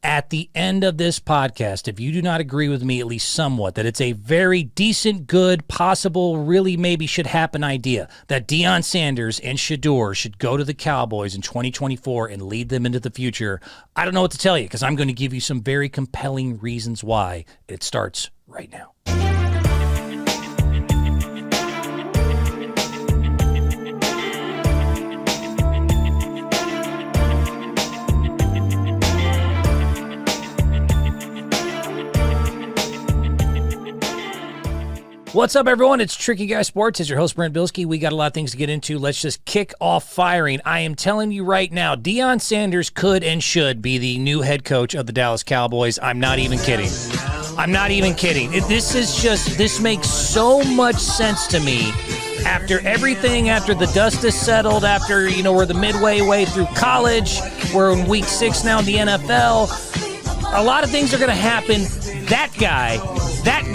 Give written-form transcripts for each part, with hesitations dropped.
At the end of this podcast, if you do not agree with me at least somewhat, that it's a very decent, good, possible, really maybe should happen idea that Deion Sanders and Shedeur should go to the Cowboys in 2024 and lead them into the future, I don't know what to tell you because I'm going to give you some very compelling reasons why. It starts right now. What's up, everyone? It's Tricky Guy Sports. It's your host, Brent Bilski. We got a lot of things to get into. Let's just kick off firing. I am telling you right now, Deion Sanders could and should be the new head coach of the Dallas Cowboys. I'm not even kidding. I'm not even kidding. This makes so much sense to me. After everything, after the dust is settled, after, we're the midway way through college, we're in week 6 now in the NFL, a lot of things are going to happen. That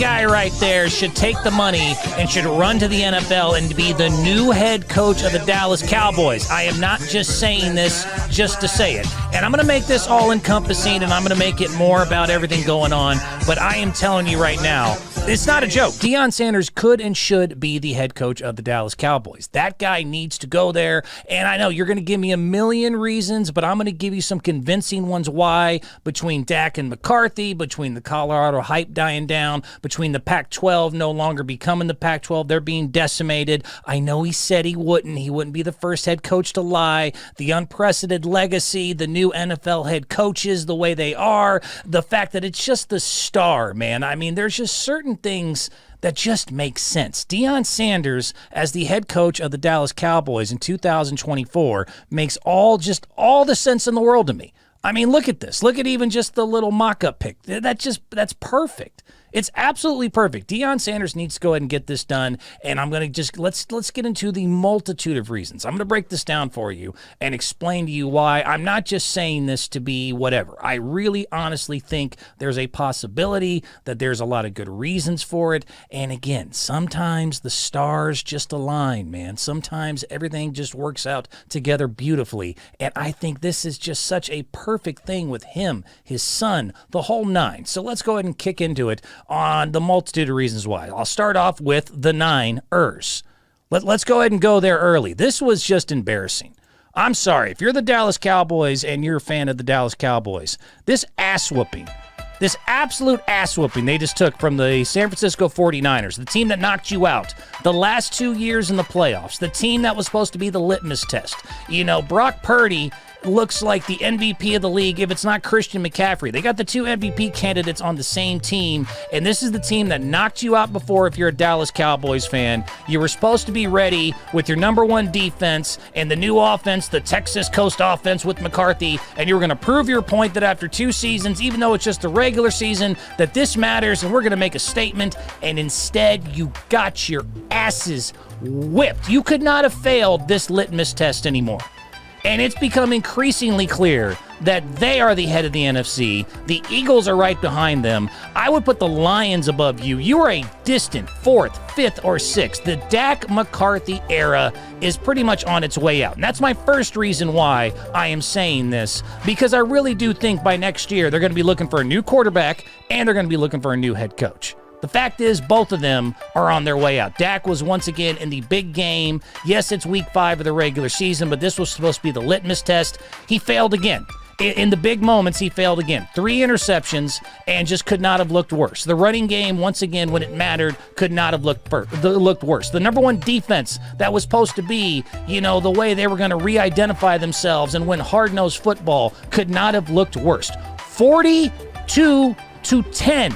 guy right there should take the money and should run to the NFL and be the new head coach of the Dallas Cowboys. I am not just saying this just to say it. And I'm going to make this all-encompassing, and I'm going to make it more about everything going on. But I am telling you right now, it's not a joke. Deion Sanders could and should be the head coach of the Dallas Cowboys. That guy needs to go there. And I know you're going to give me a million reasons, but I'm going to give you some convincing ones why, between Dak and McCarthy, between the Colorado hype dying down, between the Pac-12 no longer becoming the Pac-12, they're being decimated. I know he said he wouldn't be the first head coach to lie. The unprecedented legacy, the new NFL head coaches, the way they are, the fact that it's just the star, man. I mean, there's just certain things that just make sense. Deion Sanders as the head coach of the Dallas Cowboys in 2024 makes all the sense in the world to me. I mean, look at this. Look at even just the little mock-up pick. That's perfect. It's absolutely perfect. Deion Sanders needs to go ahead and get this done, and I'm going to let's get into the multitude of reasons. I'm going to break this down for you and explain to you why I'm not just saying this to be whatever. I really honestly think there's a possibility that there's a lot of good reasons for it, and again, sometimes the stars just align, man. Sometimes everything just works out together beautifully, and I think this is just such a perfect thing with him, his son, the whole nine. So let's go ahead and kick into it on the multitude of reasons why. I'll start off with the 9ers. Let's go ahead and go there early. This was just embarrassing. I'm sorry. If you're the Dallas Cowboys and you're a fan of the Dallas Cowboys, this absolute ass whooping they just took from the San Francisco 49ers, the team that knocked you out the last 2 years in the playoffs, the team that was supposed to be the litmus test. Brock Purdy looks like the MVP of the league if it's not Christian McCaffrey. They got the 2 MVP candidates on the same team, and this is the team that knocked you out before if you're a Dallas Cowboys fan. You were supposed to be ready with your number 1 defense and the new offense, the Texas Coast offense with McCarthy, and you were going to prove your point that after 2 seasons, even though it's just a regular season, that this matters and we're going to make a statement, and instead you got your asses whipped. You could not have failed this litmus test anymore. And it's become increasingly clear that they are the head of the NFC. The Eagles are right behind them. I would put the Lions above you. You are a distant 4th, 5th, or 6th. The Dak McCarthy era is pretty much on its way out. And that's my first reason why I am saying this, because I really do think by next year they're going to be looking for a new quarterback and they're going to be looking for a new head coach. The fact is, both of them are on their way out. Dak was once again in the big game. Yes, it's week 5 of the regular season, but this was supposed to be the litmus test. He failed again. In the big moments, he failed again. 3 interceptions and just could not have looked worse. The running game, once again, when it mattered, could not have looked worse. The number 1 defense that was supposed to be, the way they were going to re-identify themselves and win hard-nosed football could not have looked worse. 42-10.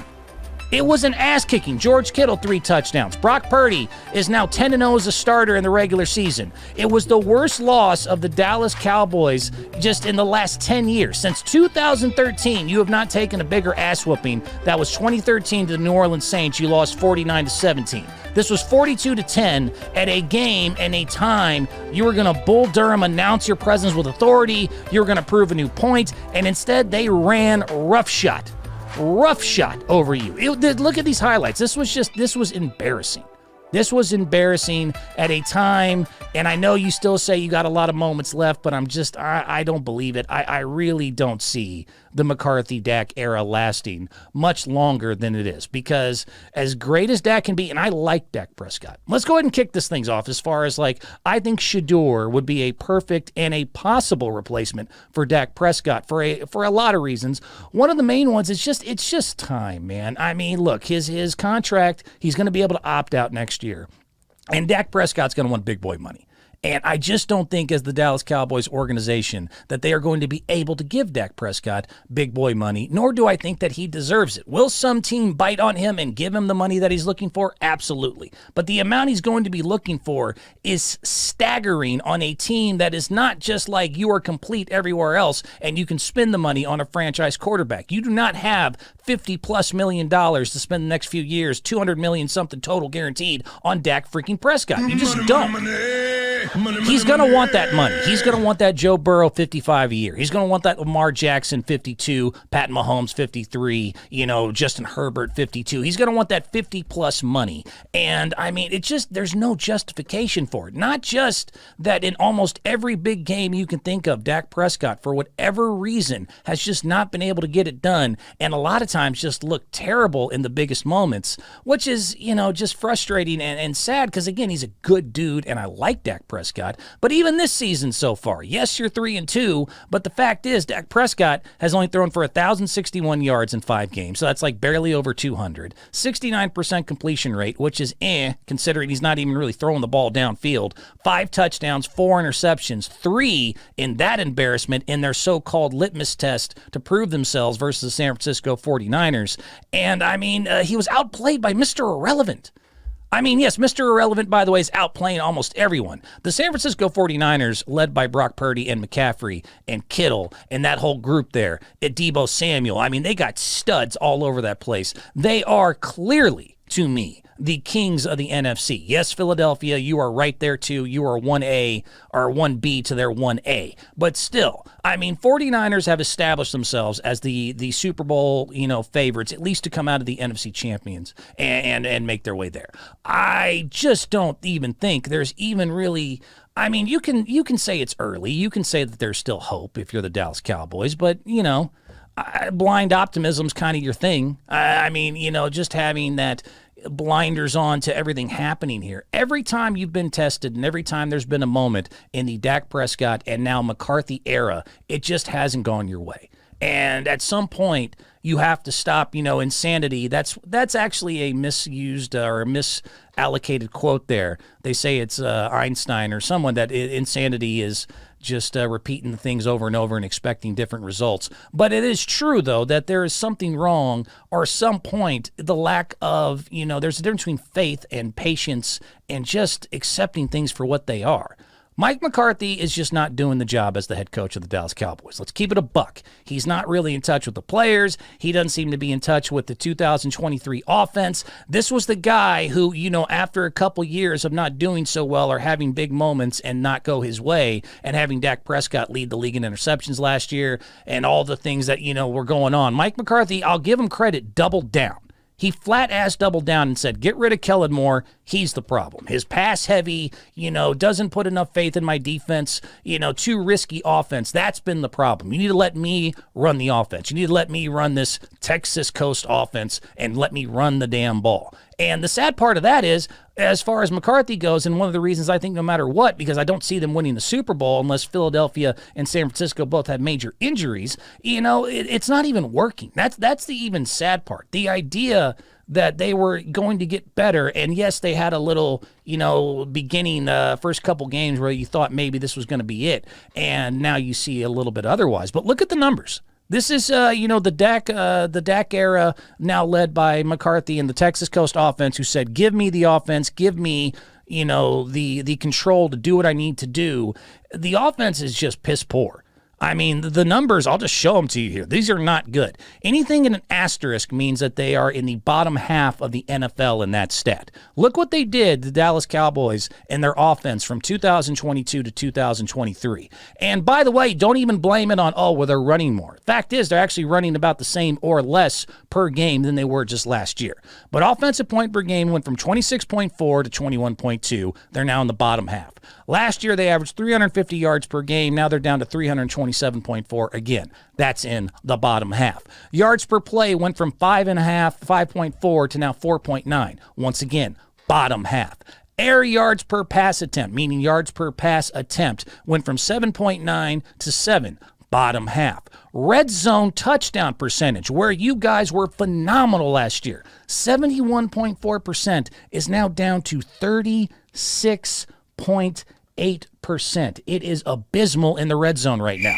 It was an ass-kicking. George Kittle, 3 touchdowns. Brock Purdy is now 10-0 as a starter in the regular season. It was the worst loss of the Dallas Cowboys just in the last 10 years. Since 2013, you have not taken a bigger ass-whooping. That was 2013 to the New Orleans Saints. You lost 49-17. This was 42-10 at a game and a time you were going to Bull Durham announce your presence with authority. You were going to prove a new point, and instead they ran roughshod over you. Look at these highlights. This was embarrassing. This was embarrassing at a time, and I know you still say you got a lot of moments left, but I don't believe it. I really don't see the McCarthy-Dak era lasting much longer than it is, because as great as Dak can be, and I like Dak Prescott. Let's go ahead and kick this things off as far as I think Shador would be a perfect and a possible replacement for Dak Prescott for a lot of reasons. One of the main ones is it's just time, man. I mean, look, his contract, he's going to be able to opt out next year. And Dak Prescott's going to want big boy money. And I just don't think, as the Dallas Cowboys organization, that they are going to be able to give Dak Prescott big boy money, nor do I think that he deserves it. Will some team bite on him and give him the money that he's looking for? Absolutely. But the amount he's going to be looking for is staggering on a team that is not just like you are complete everywhere else and you can spend the money on a franchise quarterback. You do not have $50+ million to spend the next few years, $200 million something total guaranteed on Dak freaking Prescott. You just don't. He's going to want that money. He's going to want that Joe Burrow 55 a year. He's going to want that Lamar Jackson 52, Pat Mahomes 53, Justin Herbert 52. He's going to want that 50+ money. And I mean, there's no justification for it. Not just that in almost every big game you can think of, Dak Prescott, for whatever reason, has just not been able to get it done. And a lot of times just look terrible in the biggest moments, which is, just frustrating and sad, because again, he's a good dude and I like Dak Prescott. But even this season so far, yes, you're 3-2, but the fact is Dak Prescott has only thrown for 1,061 yards in 5 games, so that's barely over 200. 69% completion rate, which is considering he's not even really throwing the ball downfield. 5 touchdowns, 4 interceptions, 3 in that embarrassment in their so-called litmus test to prove themselves versus the San Francisco 49ers. And I mean, he was outplayed by Mr. Irrelevant. I mean, yes, Mr. Irrelevant, by the way, is outplaying almost everyone. The San Francisco 49ers, led by Brock Purdy and McCaffrey and Kittle and that whole group there, at Deebo Samuel, I mean, they got studs all over that place. They are clearly, to me, the kings of the NFC. Yes, Philadelphia, you are right there too. You are 1A or 1B to their 1A. But still, I mean, 49ers have established themselves as the Super Bowl, favorites, at least to come out of the NFC champions and make their way there. I just don't even think there's even really, I mean, you can say it's early. You can say that there's still hope if you're the Dallas Cowboys, but, blind optimism's kind of your thing. I mean, just having that blinders on to everything happening here. Every time you've been tested and every time there's been a moment in the Dak Prescott and now McCarthy era, it just hasn't gone your way. And at some point, you have to stop, insanity. That's actually a misused or a misallocated quote there. They say it's Einstein or someone that insanity is just repeating the things over and over and expecting different results. But it is true, though, that there is something wrong, or some point, the lack of, there's a difference between faith and patience and just accepting things for what they are. Mike McCarthy is just not doing the job as the head coach of the Dallas Cowboys. Let's keep it a buck. He's not really in touch with the players. He doesn't seem to be in touch with the 2023 offense. This was the guy who, after a couple years of not doing so well or having big moments and not go his way, and having Dak Prescott lead the league in interceptions last year and all the things that, were going on. Mike McCarthy, I'll give him credit, doubled down. He flat-ass doubled down and said, get rid of Kellen Moore. He's the problem. His pass-heavy, doesn't put enough faith in my defense, too risky offense. That's been the problem. You need to let me run the offense. You need to let me run this Texas Coast offense and let me run the damn ball. And the sad part of that is, as far as McCarthy goes, and one of the reasons I think no matter what, because I don't see them winning the Super Bowl unless Philadelphia and San Francisco both have major injuries, it's not even working. That's the even sad part. The idea that they were going to get better, and yes, they had a little, beginning first couple games where you thought maybe this was going to be it, and now you see a little bit otherwise. But look at the numbers. This is, the Dak era, now led by McCarthy and the Texas Coast offense, who said, give me the offense, give me, the control to do what I need to do. The offense is just piss poor. I mean, the numbers, I'll just show them to you here. These are not good. Anything in an asterisk means that they are in the bottom half of the NFL in that stat. Look what they did, the Dallas Cowboys, and their offense from 2022 to 2023. And by the way, don't even blame it on, they're running more. Fact is, they're actually running about the same or less per game than they were just last year. But offensive point per game went from 26.4 to 21.2. They're now in the bottom half. Last year, they averaged 350 yards per game. Now they're down to 320 27.4. Again, that's in the bottom half. Yards per play went from 5.4 to now 4.9. Once again, bottom half. Air yards per pass attempt, meaning yards per pass attempt, went from 7.9 to 7. Bottom half. Red zone touchdown percentage, where you guys were phenomenal last year, 71.4% is now down to 36.8%. It is abysmal in the red zone right now.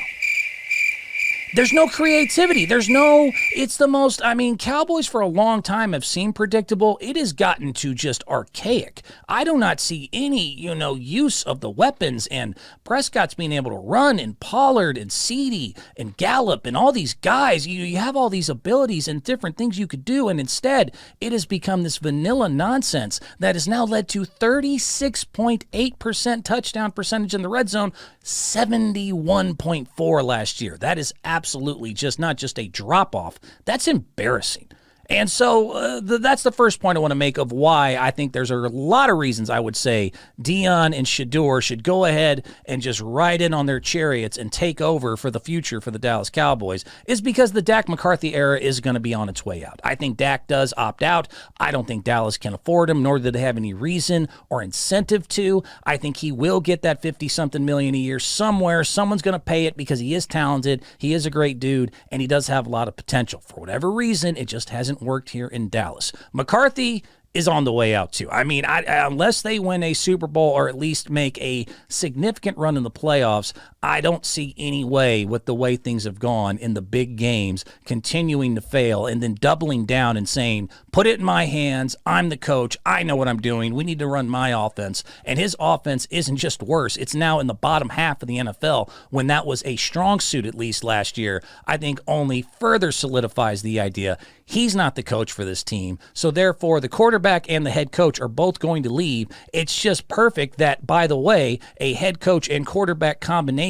There's no creativity. It's the most, Cowboys for a long time have seemed predictable. It has gotten to just archaic. I do not see any, use of the weapons, and Prescott's being able to run, and Pollard and Ceedee and Gallup and all these guys. You have all these abilities and different things you could do, and instead it has become this vanilla nonsense that has now led to 36.8% touchdown percentage in the red zone, 71.4 last year. That is absolutely just not just a drop-off. That's embarrassing. And so that's the first point I want to make of why I think there's a lot of reasons I would say Deion and Shedeur should go ahead and just ride in on their chariots and take over for the future for the Dallas Cowboys, is because the Dak McCarthy era is going to be on its way out. I think Dak does opt out. I don't think Dallas can afford him, nor do they have any reason or incentive to. I think he will get that 50-something million a year somewhere. Someone's going to pay it because he is talented, he is a great dude, and he does have a lot of potential. For whatever reason, it just hasn't worked here in Dallas. McCarthy is on the way out too. Unless they win a Super Bowl or at least make a significant run in the playoffs, I don't see any way, with the way things have gone in the big games, continuing to fail and then doubling down and saying, put it in my hands, I'm the coach, I know what I'm doing, we need to run my offense. And his offense isn't just worse, it's now in the bottom half of the NFL, when that was a strong suit at least last year. I think only further solidifies the idea he's not the coach for this team. So therefore, the quarterback and the head coach are both going to leave. It's just perfect that, by the way, a head coach and quarterback combination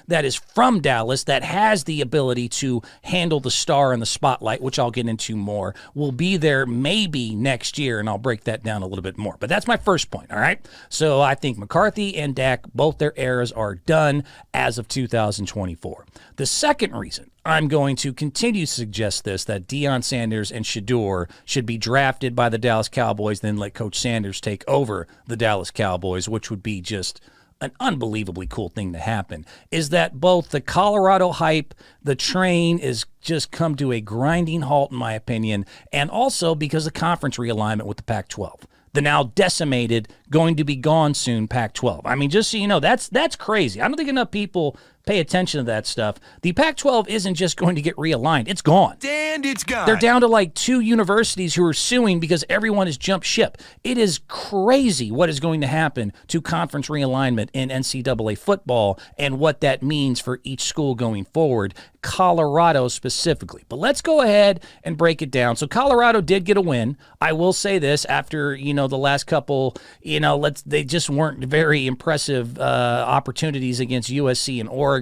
that is from Dallas, that has the ability to handle the star in the spotlight, which I'll get into more, will be there maybe next year, and I'll break that down a little bit more. But that's my first point, all right? So I think McCarthy and Dak, both their eras are done as of 2024. The second reason I'm going to continue to suggest this, that Deion Sanders and Shedeur should be drafted by the Dallas Cowboys, then let Coach Sanders take over the Dallas Cowboys, which would be just an unbelievably cool thing to happen, is that both the Colorado hype, the train is just come to a grinding halt, in my opinion, and also because of conference realignment with the Pac-12. The now decimated, going to be gone soon Pac-12. Just so you know, that's crazy. I don't think enough people pay attention to that stuff. The Pac-12 isn't just going to get realigned. It's gone. And it's gone. They're down to like 2 universities who are suing because everyone has jumped ship. It is crazy what is going to happen to conference realignment in NCAA football and what that means for each school going forward, Colorado specifically. But let's go ahead and break it down. So Colorado did get a win. I will say this, after, the last couple, they just weren't very impressive opportunities against USC and Oregon.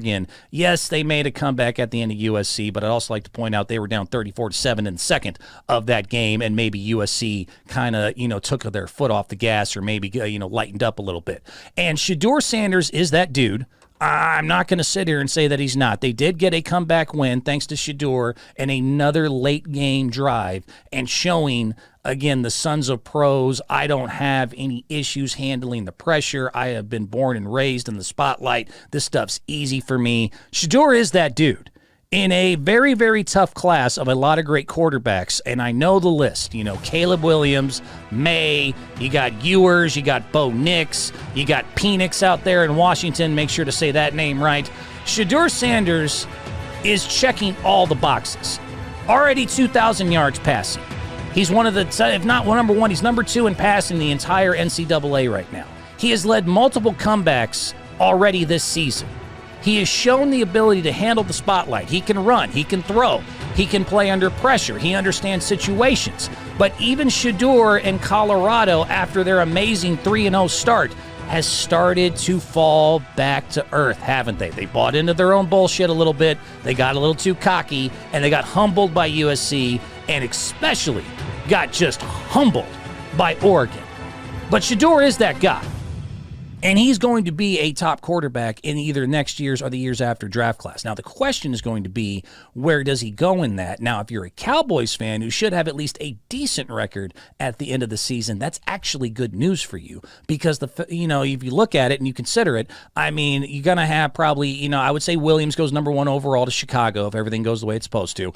Yes, they made a comeback at the end of USC, but I'd also like to point out they were down 34-7 in the second of that game, and maybe USC kind of, took their foot off the gas, or maybe, lightened up a little bit. And Shedeur Sanders is that dude. I'm not going to sit here and say that he's not. They did get a comeback win thanks to Shedeur and another late game drive, and showing, again, the sons of pros. I don't have any issues handling the pressure. I have been born and raised in the spotlight. This stuff's easy for me. Shedeur is that dude. In a very, very tough class of a lot of great quarterbacks, and I know the list, Caleb Williams, May, you got Ewers, you got Bo Nix, you got Penix out there in Washington, make sure to say that name right. Shedeur Sanders is checking all the boxes. Already 2,000 yards passing. He's one of the, if not number one, he's number 2 in passing the entire NCAA right now. He has led multiple comebacks already this season. He has shown the ability to handle the spotlight. He can run, he can throw, he can play under pressure, he understands situations. But even Shedeur and Colorado, after their amazing 3-0 start, has started to fall back to earth, haven't they? They bought into their own bullshit a little bit, they got a little too cocky, and they got humbled by USC, and especially got just humbled by Oregon. But Shedeur is that guy. And he's going to be a top quarterback in either next year's or the years after draft class. Now, the question is going to be, where does he go in that? Now, if you're a Cowboys fan who should have at least a decent record at the end of the season, that's actually good news for you because, if you look at it and you consider it, I mean, you're going to have probably, I would say Williams goes number 1 overall to Chicago if everything goes the way it's supposed to.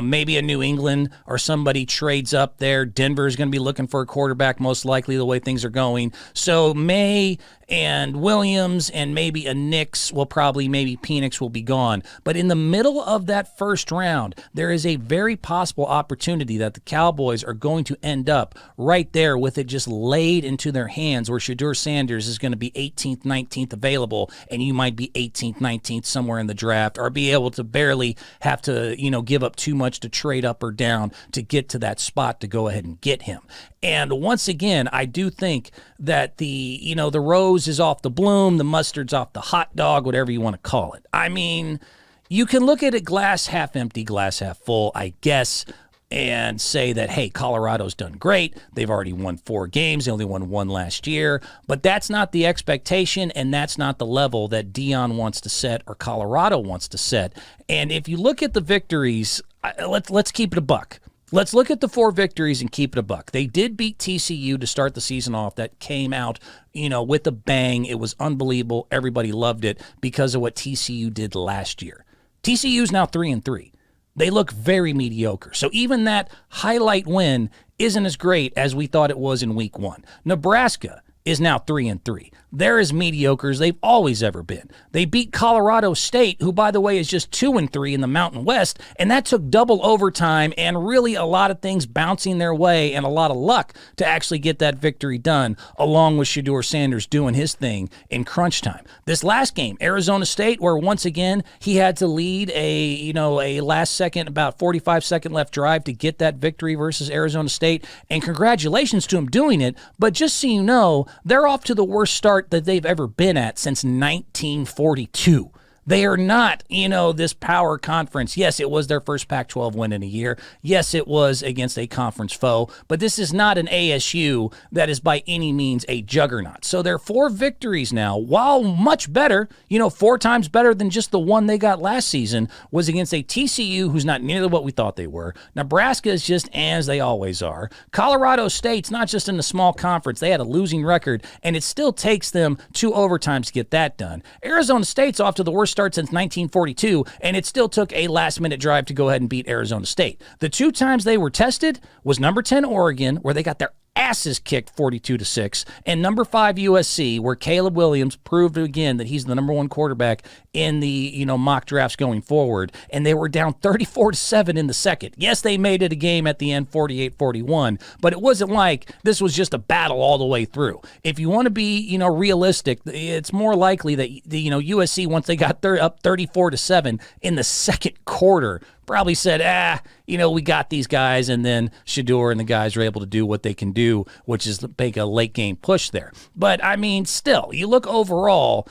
Maybe a New England or somebody trades up there. Denver is going to be looking for a quarterback most likely the way things are going. So May and Williams and maybe a Knicks maybe Penix will be gone. But in the middle of that first round, there is a very possible opportunity that the Cowboys are going to end up right there with it just laid into their hands where Deion Sanders is going to be 18th, 19th available, and you might be 18th, 19th somewhere in the draft or be able to barely have to, give up too much to trade up or down to get to that spot to go ahead and get him. And once again, I do think that the rose is off the bloom, the mustard's off the hot dog, whatever you want to call it. I mean, you can look at it glass half empty, glass half full, I guess, and say that, hey, Colorado's done great. They've already won 4 games. They only won 1 last year. But that's not the expectation, and that's not the level that Deion wants to set or Colorado wants to set. And if you look at the victories, let's keep it a buck. Let's look at the 4 victories and keep it a buck. They did beat TCU to start the season off. That came out, with a bang. It was unbelievable. Everybody loved it because of what TCU did last year. TCU's now 3-3. They look very mediocre. So even that highlight win isn't as great as we thought it was in week 1. Nebraska is now 3-3. They're as mediocre as they've always ever been. They beat Colorado State, who, by the way, is just 2-3 in the Mountain West, and that took double overtime and really a lot of things bouncing their way and a lot of luck to actually get that victory done, along with Deion Sanders doing his thing in crunch time. This last game, Arizona State, where once again he had to lead a last second, about 45-second left drive to get that victory versus Arizona State, and congratulations to him doing it, but just so you know, they're off to the worst start that they've ever been at since 1942. They are not, this power conference. Yes, it was their first Pac-12 win in a year. Yes, it was against a conference foe, but this is not an ASU that is by any means a juggernaut. So their 4 victories now, while much better, 4 times better than just the one they got last season, was against a TCU who's not nearly what we thought they were. Nebraska is just as they always are. Colorado State's not just in the small conference. They had a losing record, and it still takes them 2 overtimes to get that done. Arizona State's off to the worst start since 1942, and it still took a last-minute drive to go ahead and beat Arizona State. The 2 times they were tested was number 10 Oregon, where they got their asses kicked 42-6, and number 5 USC, where Caleb Williams proved again that he's the number 1 quarterback in the mock drafts going forward, and they were down 34-7 in the second. Yes, they made it a game at the end, 48-41, but it wasn't like this was just a battle all the way through. If you want to be realistic, it's more likely that USC, once they got up 34-7 in the second quarter, probably said, we got these guys, and then Shedeur and the guys are able to do what they can do, which is make a late game push there. But I mean, still, you look overall,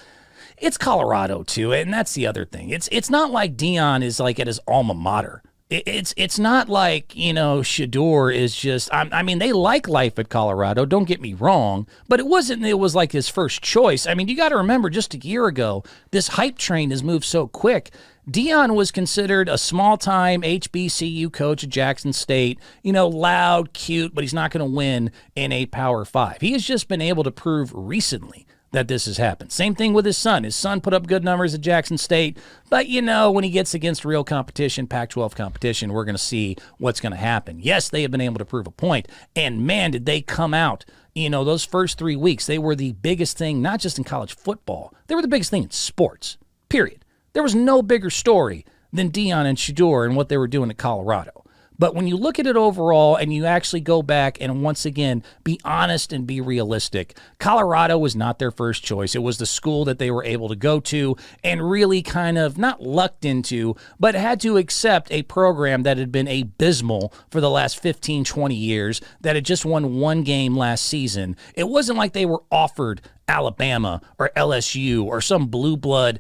it's Colorado too, and that's the other thing. It's not like Deion is like at his alma mater. It's not like, Shedeur is just, I mean, they like life at Colorado, don't get me wrong, but it was like his first choice. I mean, you got to remember, just a year ago, this hype train has moved so quick. Deion was considered a small-time HBCU coach at Jackson State, loud, cute, but he's not going to win in a Power 5. He has just been able to prove recently that this has happened. Same thing with his son. His son put up good numbers at Jackson State, but when he gets against real competition, Pac-12 competition, we're going to see what's going to happen. Yes, they have been able to prove a point, and man, did they come out. Those first 3 weeks, they were the biggest thing, not just in college football. They were the biggest thing in sports, period. There was no bigger story than Deion and Shedeur and what they were doing at Colorado. But when you look at it overall and you actually go back and once again be honest and be realistic, Colorado was not their first choice. It was the school that they were able to go to and really kind of not lucked into, but had to accept a program that had been abysmal for the last 15, 20 years, that had just won 1 game last season. It wasn't like they were offered Alabama or LSU or some blue blood,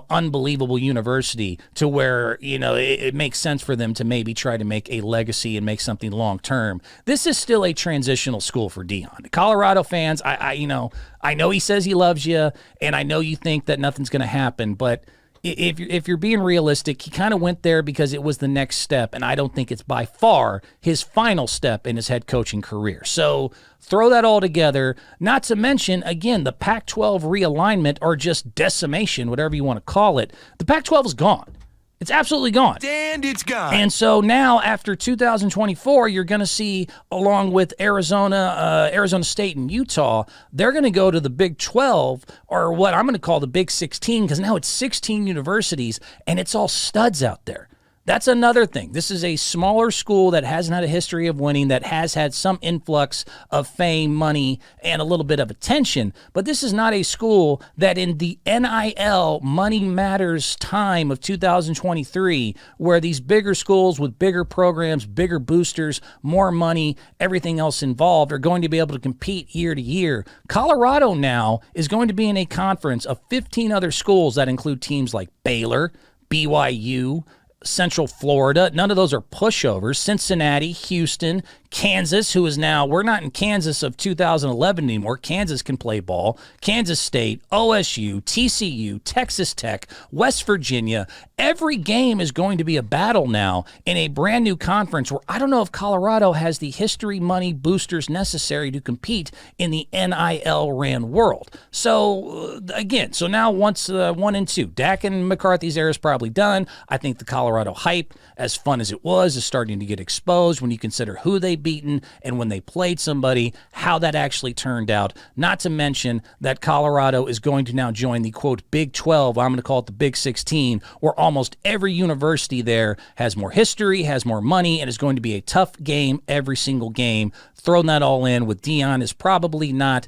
unbelievable university to where, it makes sense for them to maybe try to make a legacy and make something long term. This is still a transitional school for Deion. Colorado fans, I know he says he loves you, and I know you think that nothing's going to happen, but if you're being realistic, he kind of went there because it was the next step, and I don't think it's by far his final step in his head coaching career. So throw that all together, not to mention, again, the Pac-12 realignment or just decimation, whatever you want to call it. The Pac-12 is gone. It's absolutely gone. And it's gone. And so now, after 2024, you're going to see, along with Arizona State and Utah, they're going to go to the Big 12, or what I'm going to call the Big 16, because now it's 16 universities, and it's all studs out there. That's another thing. This is a smaller school that hasn't had a history of winning, that has had some influx of fame, money, and a little bit of attention. But this is not a school that in the NIL Money Matters time of 2023, where these bigger schools with bigger programs, bigger boosters, more money, everything else involved, are going to be able to compete year to year. Colorado now is going to be in a conference of 15 other schools that include teams like Baylor, BYU, Central Florida. None of those are pushovers. Cincinnati, Houston, Kansas, who is now, we're not in Kansas of 2011 anymore. Kansas can play ball. Kansas State, OSU, TCU, Texas Tech, West Virginia. Every game is going to be a battle now in a brand new conference where I don't know if Colorado has the history, money, boosters necessary to compete in the NIL ran world. So, again, so now once 1 and 2, Dak and McCarthy's era is probably done. I think the Colorado hype, as fun as it was, is starting to get exposed when you consider who they've beaten and when they played somebody, how that actually turned out. Not to mention that Colorado is going to now join the, quote, Big 12, I'm going to call it the Big 16, where almost every university there has more history, has more money, and is going to be a tough game every single game. Throwing that all in with Deion is probably not,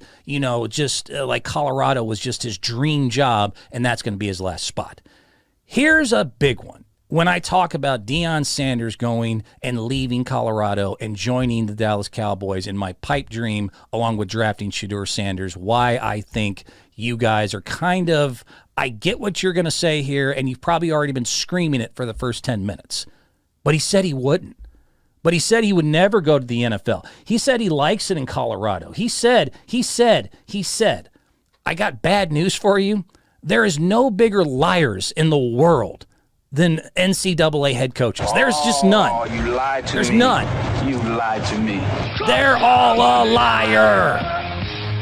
just like Colorado was just his dream job, and that's going to be his last spot. Here's a big one. When I talk about Deion Sanders going and leaving Colorado and joining the Dallas Cowboys in my pipe dream, along with drafting Shedeur Sanders, why I think you guys are kind of, I get what you're going to say here, and you've probably already been screaming it for the first 10 minutes. But he said he wouldn't. But he said he would never go to the NFL. He said he likes it in Colorado. He said, I got bad news for you. There is no bigger liars in the world than NCAA head coaches. There's just none. Oh, you lied to me. There's none. You lied to me. They're all a liar.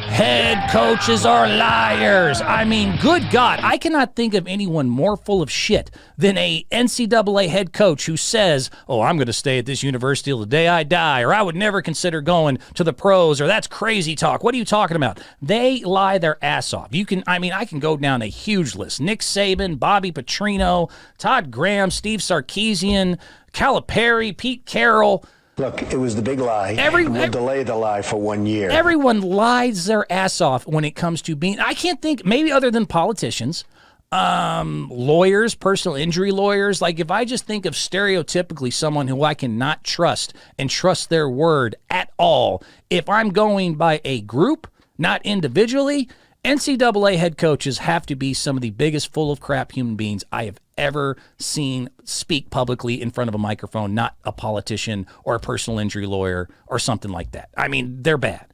Head coaches are liars. I mean, good God, I cannot think of anyone more full of shit than a NCAA head coach who says, oh, I'm going to stay at this university till the day I die, or I would never consider going to the pros, or that's crazy talk. What are you talking about? They lie their ass off. I can go down a huge list. Nick Saban, Bobby Petrino, Todd Graham, Steve Sarkisian, Calipari, Pete Carroll. Look, it was the big lie. We'll delay the lie for 1 year. Everyone lies their ass off when it comes to being, I can't think, maybe other than politicians, lawyers, personal injury lawyers. Like, if I just think of stereotypically someone who I cannot trust and trust their word at all, if I'm going by a group, not individually, NCAA head coaches have to be some of the biggest full of crap human beings I have ever seen speak publicly in front of a microphone, not a politician or a personal injury lawyer or something like that. I mean, they're bad.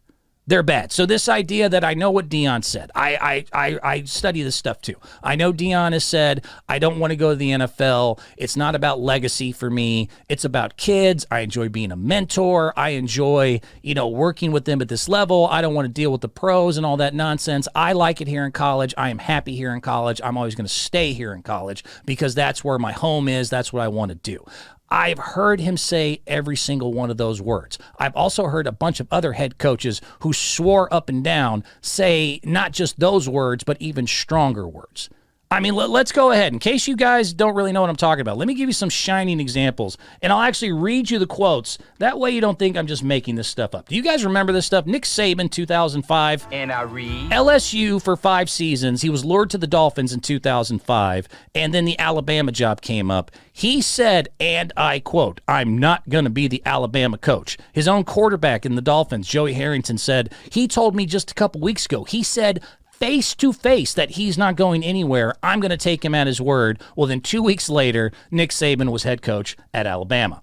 They're bad. So this idea that I know what Deion said, I study this stuff too. I know Deion has said, I don't want to go to the NFL. It's not about legacy for me. It's about kids. I enjoy being a mentor. I enjoy, working with them at this level. I don't want to deal with the pros and all that nonsense. I like it here in college. I am happy here in college. I'm always going to stay here in college because that's where my home is. That's what I want to do. I've heard him say every single one of those words. I've also heard a bunch of other head coaches who swore up and down say not just those words, but even stronger words. I mean, let's go ahead. In case you guys don't really know what I'm talking about, let me give you some shining examples, and I'll actually read you the quotes. That way you don't think I'm just making this stuff up. Do you guys remember this stuff? Nick Saban, 2005. And I read. LSU for 5 seasons. He was lured to the Dolphins in 2005, and then the Alabama job came up. He said, and I quote, I'm not going to be the Alabama coach. His own quarterback in the Dolphins, Joey Harrington, said, he told me just a couple weeks ago, he said, face to face that he's not going anywhere. I'm going to take him at his word. Well, then 2 weeks later, Nick Saban was head coach at Alabama.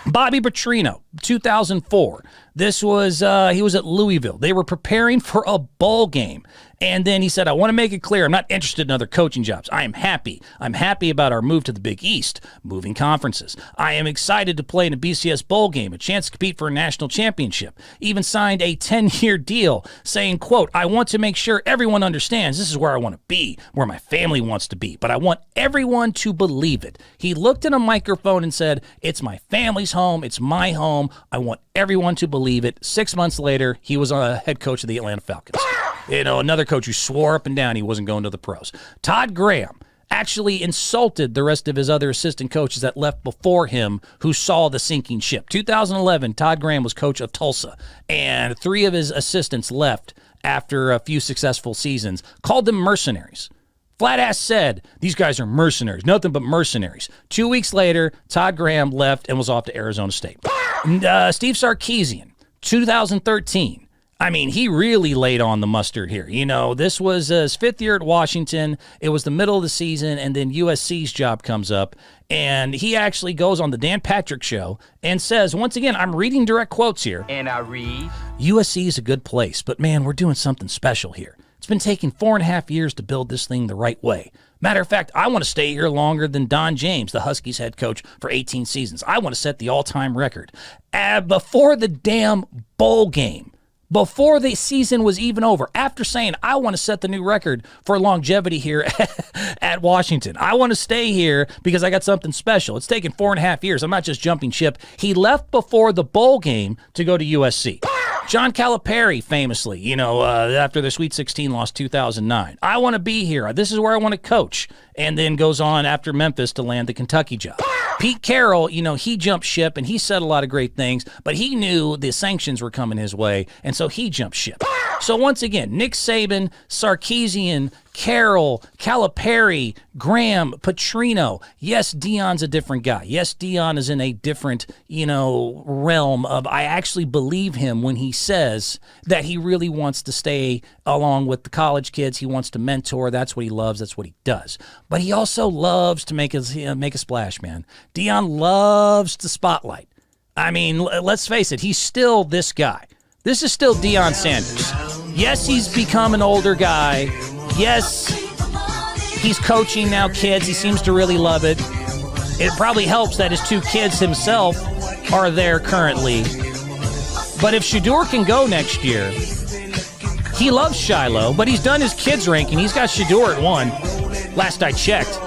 Bobby Petrino, 2004. This was, he was at Louisville. They were preparing for a bowl game. And then he said, I want to make it clear, I'm not interested in other coaching jobs. I am happy. I'm happy about our move to the Big East, moving conferences. I am excited to play in a BCS bowl game, a chance to compete for a national championship. Even signed a 10-year deal saying, quote, I want to make sure everyone understands this is where I want to be, where my family wants to be, but I want everyone to believe it. He looked in a microphone and said, it's my family's home. It's my home. I want everyone to believe it. 6 months later, he was a head coach of the Atlanta Falcons. Another coach who swore up and down he wasn't going to the pros. Todd Graham actually insulted the rest of his other assistant coaches that left before him who saw the sinking ship. 2011, Todd Graham was coach of Tulsa, and 3 of his assistants left after a few successful seasons, called them mercenaries. Flat ass said, these guys are mercenaries, nothing but mercenaries. 2 weeks later, Todd Graham left and was off to Arizona State. Steve Sarkisian, 2013. I mean, he really laid on the mustard here. This was his 5th year at Washington. It was the middle of the season, and then USC's job comes up, and he actually goes on the Dan Patrick Show and says, once again, I'm reading direct quotes here. And I read, USC is a good place, but man, we're doing something special here. It's been taking 4.5 years to build this thing the right way. Matter of fact, I want to stay here longer than Don James, the Huskies head coach, for 18 seasons. I want to set the all-time record. Before the damn bowl game, before the season was even over, after saying, I want to set the new record for longevity here at Washington. I want to stay here because I got something special. It's taken 4.5 years. I'm not just jumping ship. He left before the bowl game to go to USC. John Calipari, famously, after the Sweet 16 loss 2009. I want to be here. This is where I want to coach. And then goes on after Memphis to land the Kentucky job. Pete Carroll, he jumped ship and he said a lot of great things, but he knew the sanctions were coming his way, and so he jumped ship. So once again, Nick Saban, Sarkisian, Carroll, Calipari, Graham, Petrino. Yes, Deion's a different guy. Yes, Deion is in a different, realm of, I actually believe him when he says that he really wants to stay along with the college kids. He wants to mentor. That's what he loves. That's what he does. But he also loves to make a splash, man. Deion loves the spotlight. I mean, let's face it. He's still this guy. This is still Deion Sanders. Yes, he's become an older guy. Yes, he's coaching now kids. He seems to really love it. It probably helps that his 2 kids himself are there currently. But if Shedeur can go next year, he loves Shiloh, but he's done his kids ranking. He's got Shedeur at 1, last I checked.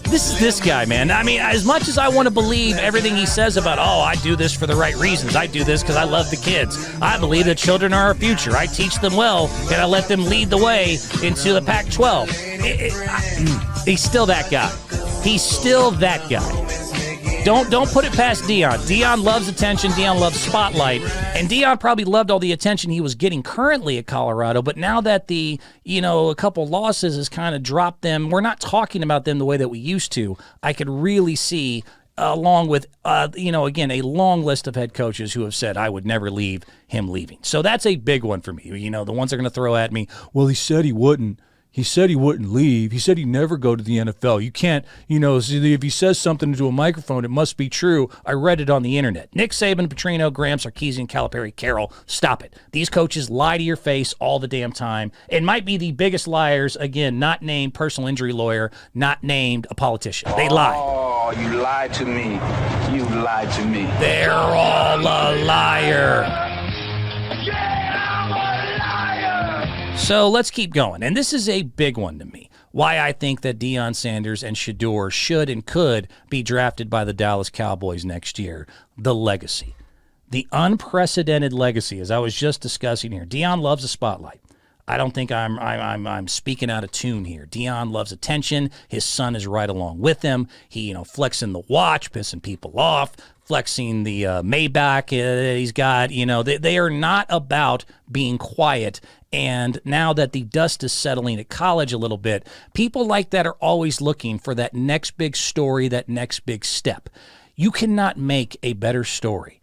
This is this guy, man. I mean, as much as I want to believe everything he says about, I do this for the right reasons. I do this because I love the kids. I believe that children are our future. I teach them well, and I let them lead the way into the Pac-12. He's still that guy. He's still that guy. Don't put it past Deion. Deion loves attention. Deion loves spotlight. And Deion probably loved all the attention he was getting currently at Colorado. But now that a couple losses has kind of dropped them, we're not talking about them the way that we used to. I could really see, along with, again, a long list of head coaches who have said, I would never leave him leaving. So that's a big one for me. The ones they're going to throw at me, well, he said he wouldn't. He said he wouldn't leave. He said he'd never go to the NFL. You can't, if he says something into a microphone, it must be true. I read it on the internet. Nick Saban, Petrino, Graham, Sarkisian, Calipari, Carroll, stop it. These coaches lie to your face all the damn time and might be the biggest liars, again, not named personal injury lawyer, not named a politician. They lie. Oh, you lied to me. You lied to me. They're all a liar. So let's keep going. And this is a big one to me. Why I think that Deion Sanders and Shedeur should and could be drafted by the Dallas Cowboys next year. The legacy. The unprecedented legacy, as I was just discussing here. Deion loves the spotlight. I don't think I'm speaking out of tune here. Deion loves attention. His son is right along with him. He, flexing the watch, pissing people off, flexing the Maybach he's got. They are not about being quiet. And now that the dust is settling at college a little bit, people like that are always looking for that next big story, that next big step. You cannot make a better story.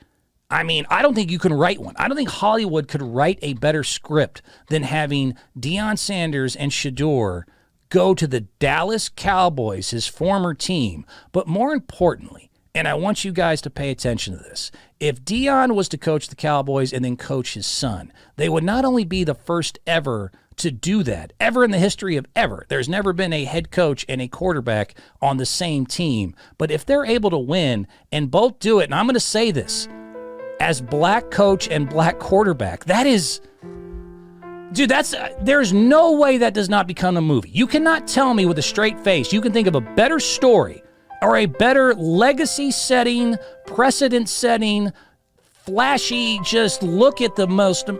I mean, I don't think you can write one. I don't think Hollywood could write a better script than having Deion Sanders and Shedeur go to the Dallas Cowboys, his former team, but more importantly, And I want you guys to pay attention to this. If Deion was to coach the Cowboys and then coach his son, they would not only be the first ever to do that, ever in the history of ever. There's never been a head coach and a quarterback on the same team. But if they're able to win and both do it, and I'm going to say this, as black coach and black quarterback, that is... Dude, there's no way that does not become a movie. You cannot tell me with a straight face you can think of a better story or a better legacy-setting, precedent-setting, flashy, just look at the most,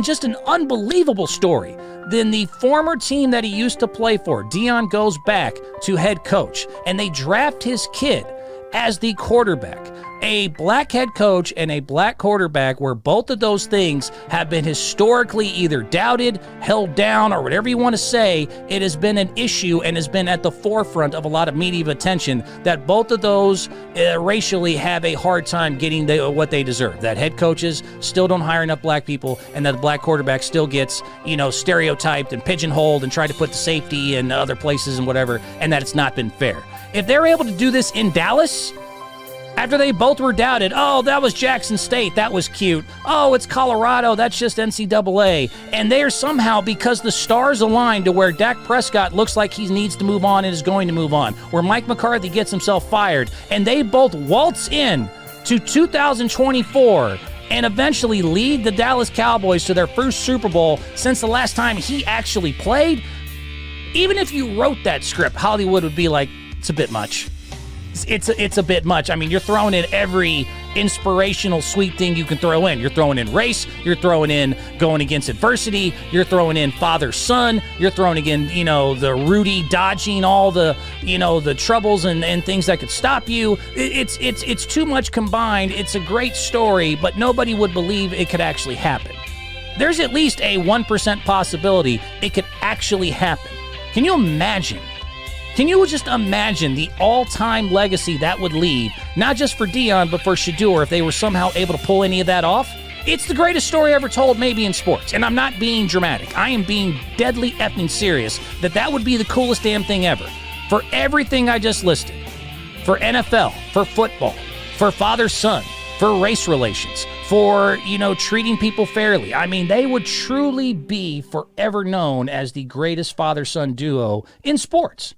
just an unbelievable story than the former team that he used to play for. Deion goes back to head coach, and they draft his kid as the quarterback. A black head coach and a black quarterback where both of those things have been historically either doubted, held down, or whatever you want to say. It has been an issue and has been at the forefront of a lot of media attention that both of those racially have a hard time getting what they deserve. That head coaches still don't hire enough black people, and that the black quarterback still gets, stereotyped and pigeonholed and tried to put the safety in other places and whatever, and that it's not been fair. If they're able to do this in Dallas, after they both were doubted, oh, that was Jackson State, that was cute. Oh, it's Colorado, that's just NCAA. And they are somehow, because the stars aligned to where Dak Prescott looks like he needs to move on and is going to move on, where Mike McCarthy gets himself fired, and they both waltz in to 2024 and eventually lead the Dallas Cowboys to their first Super Bowl since the last time he actually played. Even if you wrote that script, Hollywood would be like, it's a bit much. It's a bit much. You're throwing in every inspirational, sweet thing you can throw in. You're throwing in race. You're throwing in going against adversity. You're throwing in father-son. You're throwing in, the Rudy dodging all the, the troubles and things that could stop you. It's too much combined. It's a great story, but nobody would believe it could actually happen. There's at least a 1% possibility it could actually happen. Can you imagine? Can you just imagine the all-time legacy that would leave, not just for Deion, but for Shedeur, if they were somehow able to pull any of that off? It's the greatest story ever told, maybe in sports, and I'm not being dramatic. I am being deadly effing serious that would be the coolest damn thing ever. For everything I just listed, for NFL, for football, for father-son, for race relations, for, treating people fairly. They would truly be forever known as the greatest father-son duo in sports.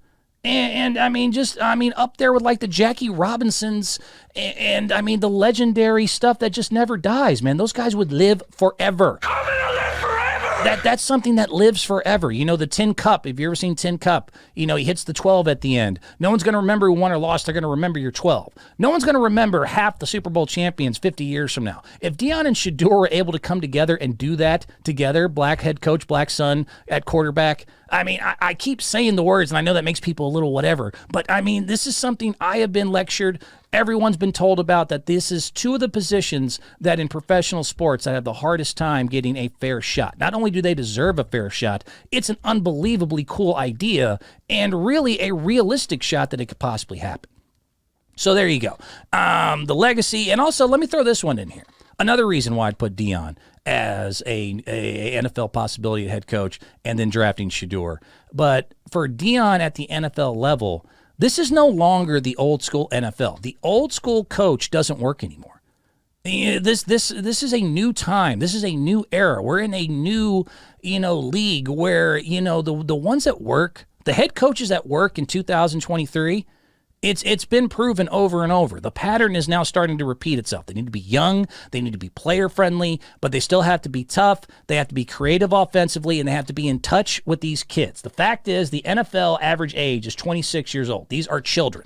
And up there with like the Jackie Robinsons and the legendary stuff that just never dies, man. Those guys would live forever. I'm gonna live forever. That's something that lives forever. The Tin Cup. Have you ever seen Tin Cup? He hits the 12 at the end. No one's going to remember who won or lost. They're going to remember your 12. No one's going to remember half the Super Bowl champions 50 years from now. If Deion and Shedeur were able to come together and do that together, black head coach, black son at quarterback, I keep saying the words, and I know that makes people a little whatever, but this is something I have been lectured. Everyone's been told about that this is two of the positions that in professional sports that have the hardest time getting a fair shot. Not only do they deserve a fair shot, it's an unbelievably cool idea and really a realistic shot that it could possibly happen. So there you go. The legacy, and also let me throw this one in here. Another reason why I'd put Deion as a NFL possibility at head coach and then drafting Shedeur. But for Deion at the NFL level, this is no longer the old school NFL. The old school coach doesn't work anymore. This is a new time. This is a new era. We're in a new, league where, the ones that work, the head coaches that work in 2023, It's been proven over and over. The pattern is now starting to repeat itself. They need to be young, they need to be player-friendly, but they still have to be tough, they have to be creative offensively, and they have to be in touch with these kids. The fact is, the NFL average age is 26 years old. These are children.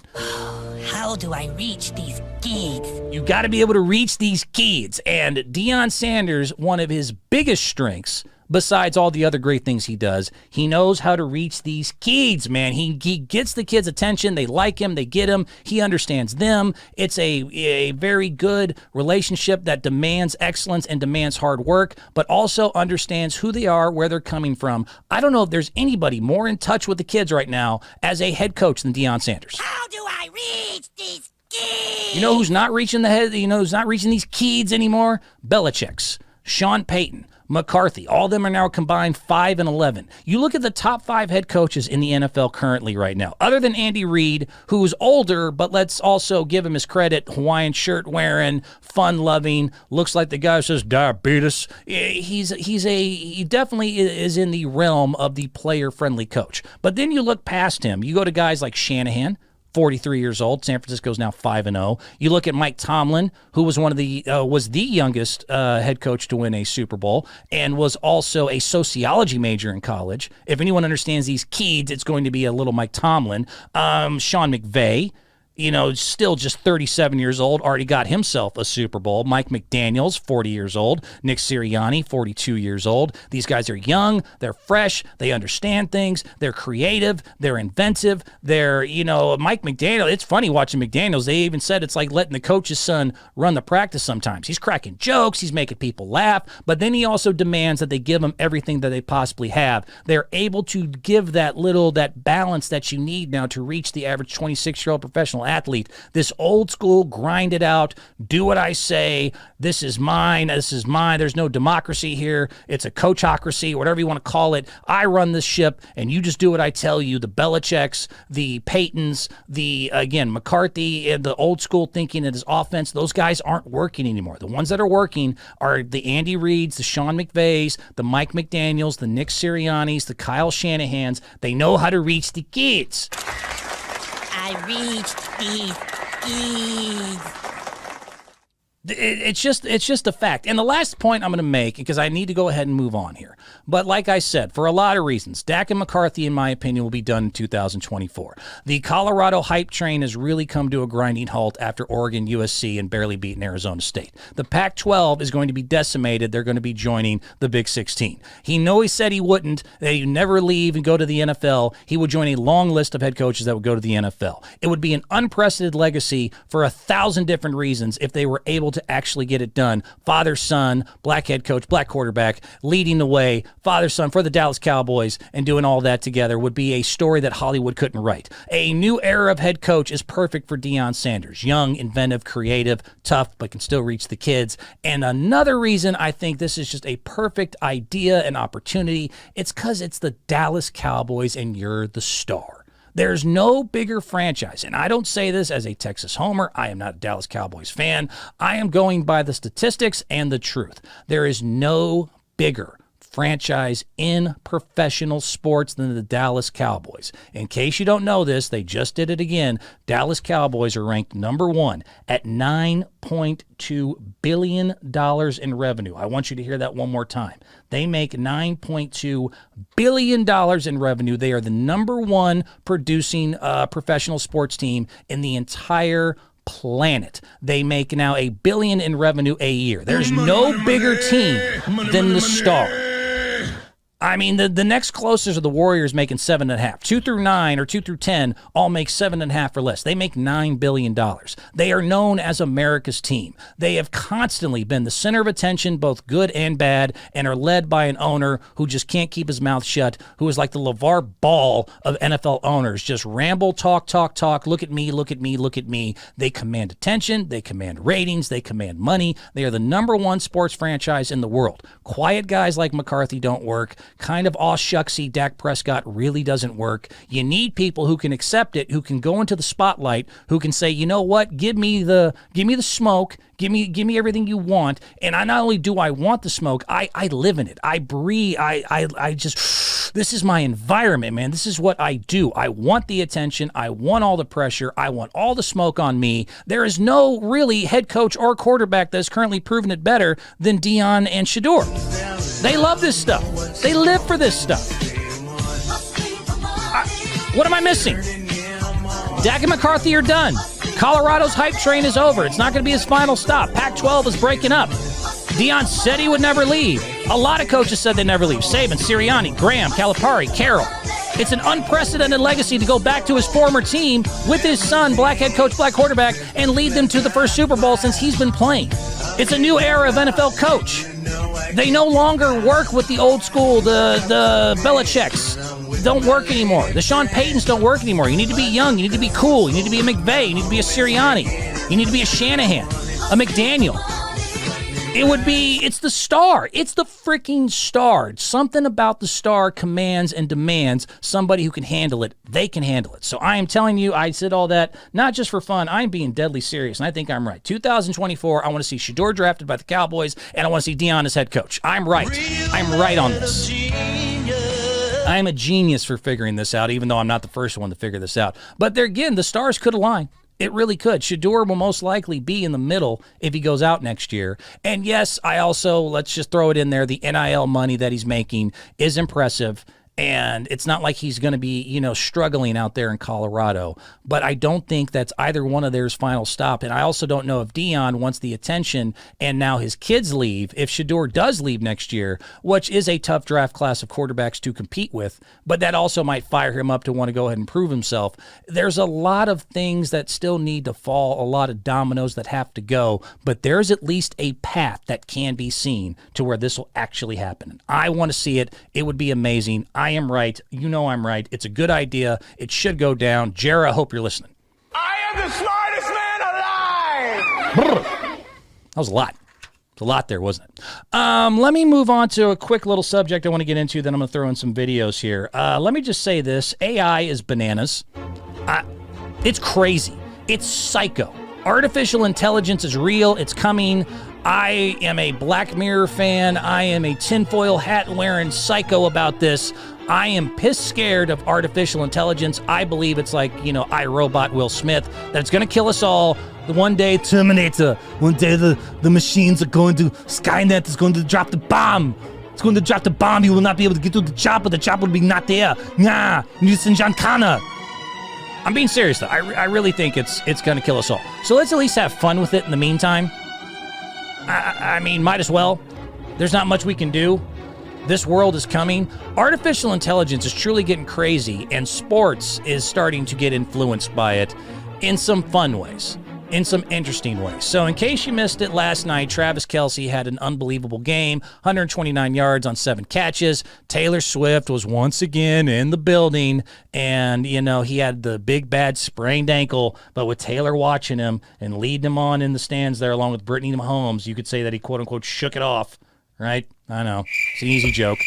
How do I reach these kids? You got to be able to reach these kids. And Deion Sanders, one of his biggest strengths, besides all the other great things he does, he knows how to reach these kids, man. He gets the kids' attention. They like him. They get him. He understands them. It's a very good relationship that demands excellence and demands hard work, but also understands who they are, where they're coming from. I don't know if there's anybody more in touch with the kids right now as a head coach than Deion Sanders. How do I reach these kids? You know who's not reaching who's not reaching these kids anymore? Belichick's, Sean Payton, McCarthy. All of them are now combined 5-11. You look at the top 5 head coaches in the NFL currently right now, other than Andy Reid, who's older, but let's also give him his credit, Hawaiian shirt wearing, fun-loving, looks like the guy who says diabetes. He definitely is in the realm of the player-friendly coach. But then you look past him. You go to guys like Shanahan, 43 years old. San Francisco's now 5-0. You look at Mike Tomlin, who was was the youngest head coach to win a Super Bowl, and was also a sociology major in college. If anyone understands these kids, it's going to be a little Mike Tomlin. Sean McVay, still just 37 years old, already got himself a Super Bowl. Mike McDaniels, 40 years old. Nick Sirianni, 42 years old. These guys are young. They're fresh. They understand things. They're creative. They're inventive. They're, Mike McDaniel. It's funny watching McDaniels. They even said it's like letting the coach's son run the practice sometimes. He's cracking jokes. He's making people laugh. But then he also demands that they give him everything that they possibly have. They're able to give that balance that you need now to reach the average 26-year-old professional athlete. This old school, grind it out, do what I say, this is mine, there's no democracy here, it's a coachocracy, whatever you want to call it. I run this ship, and you just do what I tell you. The Belichicks, the Paytons, McCarthy, and the old school thinking in his offense, those guys aren't working anymore. The ones that are working are the Andy Reids, the Sean McVays, the Mike McDaniels, the Nick Siriannis, the Kyle Shanahans. They know how to reach the kids. I reached these kids. It's just a fact. And the last point I'm going to make, because I need to go ahead and move on here, but like I said, for a lot of reasons, Dak and McCarthy, in my opinion, will be done in 2024. The Colorado hype train has really come to a grinding halt after Oregon, USC, and barely beating Arizona State. The Pac-12 is going to be decimated. They're going to be joining the Big 16. He said he wouldn't, that he'd never leave and go to the NFL. He would join a long list of head coaches that would go to the NFL. It would be an unprecedented legacy for 1,000 different reasons if they were able to actually get it done. Father, son, black head coach, black quarterback, leading the way, father, son for the Dallas Cowboys, and doing all that together would be a story that Hollywood couldn't write. A new era of head coach is perfect for Deion Sanders. Young, inventive, creative, tough, but can still reach the kids. And another reason I think this is just a perfect idea and opportunity, it's because it's the Dallas Cowboys and you're the star. There's no bigger franchise, and I don't say this as a Texas homer. I am not a Dallas Cowboys fan. I am going by the statistics and the truth. There is no bigger franchise in professional sports than the Dallas Cowboys. In case you don't know this, they just did it again. Dallas Cowboys are ranked number 1 at $9.2 billion in revenue. I want you to hear that one more time. They make $9.2 billion in revenue. They are the number 1 producing professional sports team in the entire planet. They make now $1 billion in revenue a year. There's no bigger team than the Star. I mean, the next closest are the Warriors making 7.5. 2 through 9 or 2 through 10 all make 7.5 or less. They make $9 billion. They are known as America's team. They have constantly been the center of attention, both good and bad, and are led by an owner who just can't keep his mouth shut, who is like the LeVar Ball of NFL owners. Just ramble, talk, look at me, look at me, look at me. They command attention. They command ratings. They command money. They are the number 1 sports franchise in the world. Quiet guys like McCarthy don't work. Kind of aw-shucksy Dak Prescott really doesn't work. You need people who can accept it, who can go into the spotlight, who can say, you know what, give me the smoke, give me everything you want. And I not only do I want the smoke, I live in it. I breathe. I just, this is my environment, man. This is what I do. I want the attention. I want all the pressure. I want all the smoke on me. There is no really head coach or quarterback that has currently proven it better than Deion and Shador. They love this stuff. They live for this stuff. What am I missing? Dak and McCarthy are done. Colorado's hype train is over. It's not going to be his final stop. Pac-12 is breaking up. Deion said he would never leave. A lot of coaches said they'd never leave. Saban, Sirianni, Graham, Calipari, Carroll. It's an unprecedented legacy to go back to his former team with his son, black head coach, black quarterback, and lead them to the first Super Bowl since he's been playing. It's a new era of NFL coach. They no longer work with the old school, the Belichicks don't work anymore. The Sean Paytons don't work anymore. You need to be young. You need to be cool. You need to be a McVay. You need to be a Sirianni. You need to be a Shanahan, a McDaniel. It's the star. It's the freaking star. Something about the star commands and demands somebody who can handle it. They can handle it. So I am telling you, I said all that, not just for fun. I'm being deadly serious, and I think I'm right. 2024, I want to see Shedeur drafted by the Cowboys, and I want to see Deion as head coach. I'm right. I'm right on this. I am a genius for figuring this out, even though I'm not the first one to figure this out. But there again, the stars could align. It really could. Shedeur will most likely be in the middle if he goes out next year. And yes, I also, let's just throw it in there, the NIL money that he's making is impressive. And it's not like he's going to be, struggling out there in Colorado. But I don't think that's either one of theirs final stop. And I also don't know if Deion wants the attention and now his kids leave. If Shedeur does leave next year, which is a tough draft class of quarterbacks to compete with, but that also might fire him up to want to go ahead and prove himself. There's a lot of things that still need to fall, a lot of dominoes that have to go. But there's at least a path that can be seen to where this will actually happen. I want to see it. It would be amazing. I am right. You know I'm right. It's a good idea. It should go down. Jarrah, I hope you're listening. I am the smartest man alive! That was a lot. It's a lot there, wasn't it? Let me move on to a quick little subject I want to get into, then I'm going to throw in some videos here. Let me just say this. AI is bananas. It's crazy. It's psycho. Artificial intelligence is real. It's coming. I am a Black Mirror fan. I am a tinfoil hat wearing psycho about this. I am piss scared of artificial intelligence. I believe it's like, iRobot Will Smith, that it's going to kill us all. One day, Terminator. One day, the machines are going to, Skynet is going to drop the bomb. It's going to drop the bomb. You will not be able to get to the chopper. The chopper will be not there. Nah, Newton John Connor. I'm being serious, though. I really think it's going to kill us all. So let's at least have fun with it in the meantime. I mean, might as well. There's not much we can do. This world is coming. Artificial intelligence is truly getting crazy, and sports is starting to get influenced by it in some fun ways, in some interesting ways. So in case you missed it last night, Travis Kelce had an unbelievable game, 129 yards on 7 catches. Taylor Swift was once again in the building, and, he had the big bad sprained ankle, but with Taylor watching him and leading him on in the stands there along with Brittany Mahomes, you could say that he quote-unquote shook it off, right? I know. It's an easy joke.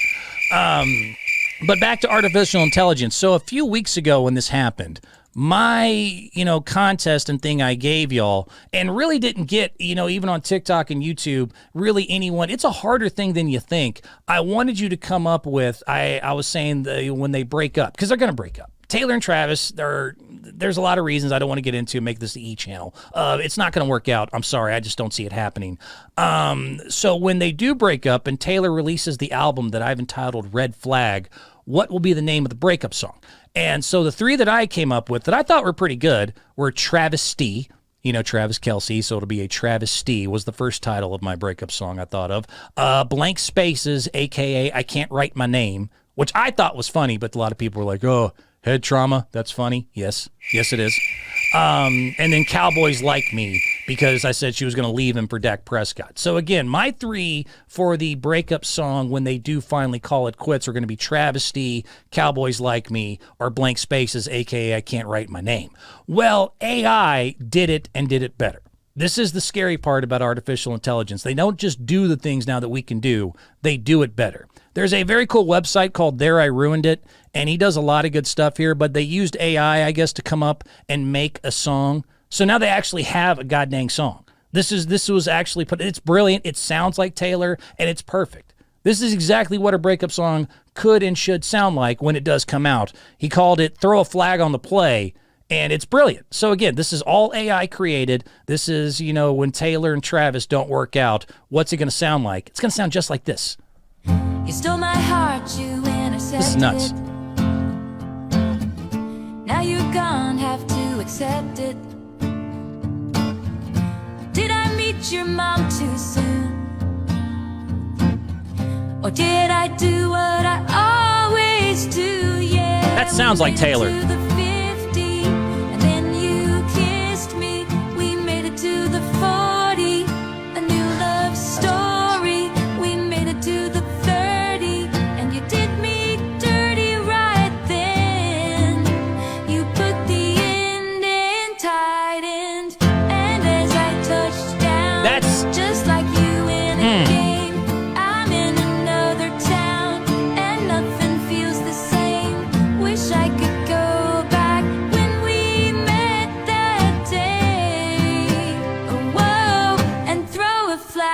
But back to artificial intelligence. So a few weeks ago when this happened, my, contest and thing I gave y'all and really didn't get, even on TikTok and YouTube, really anyone. It's a harder thing than you think. I wanted you to come up with, I was saying when they break up, because they're going to break up. Taylor and Travis, there's a lot of reasons I don't want to get into, make this the E! Channel. It's not going to work out. I'm sorry. I just don't see it happening. So when they do break up and Taylor releases the album that I've entitled Red Flag, what will be the name of the breakup song? And so the 3 that I came up with that I thought were pretty good were Travesty. Travis Kelce, so it'll be a travesty was the first title of my breakup song I thought of. Blank Spaces, a.k.a. I Can't Write My Name, which I thought was funny, but a lot of people were like, oh, head trauma, that's funny. Yes, it is. And then Cowboys Like Me, because I said she was going to leave him for Dak Prescott. So again, my 3 for the breakup song when they do finally call it quits are going to be Travesty, Cowboys Like Me, or Blank Spaces, a.k.a. I Can't Write My Name. Well, AI did it and did it better. This is the scary part about artificial intelligence. They don't just do the things now that we can do, they do it better. There's a very cool website called There I Ruined It, and he does a lot of good stuff here, but they used AI, I guess, to come up and make a song. So now they actually have a goddamn song. This was actually put, it's brilliant, it sounds like Taylor, and it's perfect. This is exactly what a breakup song could and should sound like when it does come out. He called it Throw a Flag on the Play, and it's brilliant. So again, this is all AI created. This is, when Taylor and Travis don't work out, what's it going to sound like? It's going to sound just like this. You stole my heart, you intercepted. This is nuts. Now you're gone, have to accept it. Did I meet your mom too soon? Or did I do what I always do? Yeah. That sounds like Taylor. To the 50, and then you kissed me. We made it to the 40. A new love story. We made it to the 30, and you did me dirty right then. You put the end in tight end, and as I touched down, That's just like you in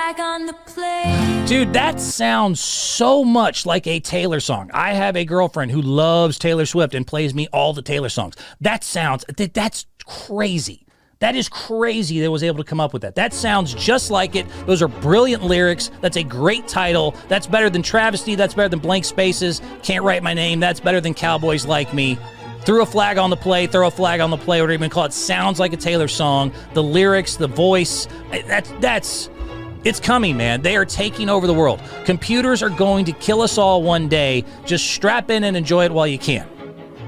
flag on the play. Dude, that sounds so much like a Taylor song. I have a girlfriend who loves Taylor Swift and plays me all the Taylor songs. That's crazy. That is crazy that was able to come up with that. That sounds just like it. Those are brilliant lyrics. That's a great title. That's better than Travesty. That's better than Blank Spaces. Can't Write My Name. That's better than Cowboys Like Me. Threw a flag on the play, throw a flag on the play, whatever you even call it. Sounds like a Taylor song. The lyrics, the voice, it's coming, man. They are taking over the world. Computers are going to kill us all one day. Just strap in and enjoy it while you can.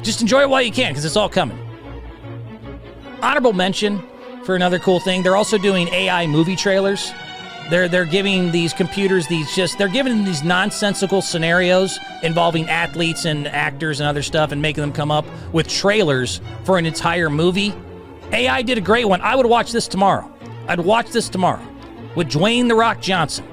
Just enjoy it while you can, because it's all coming. Honorable mention for another cool thing. They're also doing AI movie trailers. They're giving these computers they're giving them these nonsensical scenarios involving athletes and actors and other stuff and making them come up with trailers for an entire movie. AI did a great one. I would watch this tomorrow. I'd watch this tomorrow with Dwayne "The Rock" Johnson.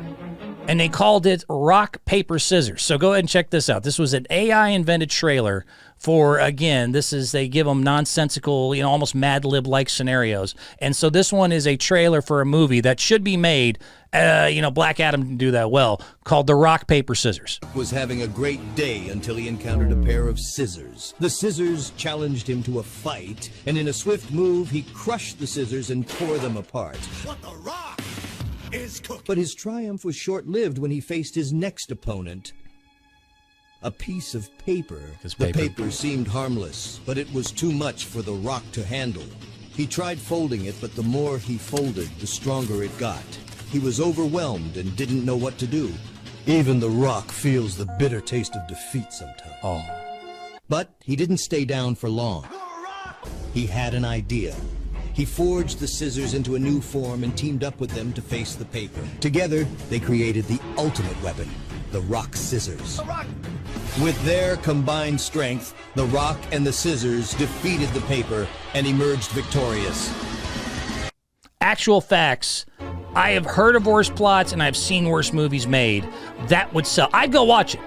And they called it Rock, Paper, Scissors. So go ahead and check this out. This was an AI-invented trailer for, again, they give them nonsensical, almost Mad Lib-like scenarios. And so this one is a trailer for a movie that should be made, Black Adam didn't do that well, called The Rock, Paper, Scissors. Was having a great day until he encountered a pair of scissors. The scissors challenged him to a fight, and in a swift move, he crushed the scissors and tore them apart. What the Rock is cooking. But his triumph was short-lived when he faced his next opponent. A piece of paper. The paper seemed harmless, but it was too much for the Rock to handle. He tried folding it, but the more he folded, the stronger it got. He was overwhelmed and didn't know what to do. Even the Rock feels the bitter taste of defeat sometimes. Oh. But he didn't stay down for long. He had an idea. He forged the scissors into a new form and teamed up with them to face the paper. Together, they created the ultimate weapon, the Rock Scissors. With their combined strength, the Rock and the Scissors defeated the paper and emerged victorious. Actual facts. I have heard of worse plots and I've seen worse movies made. That would sell. I'd go watch it.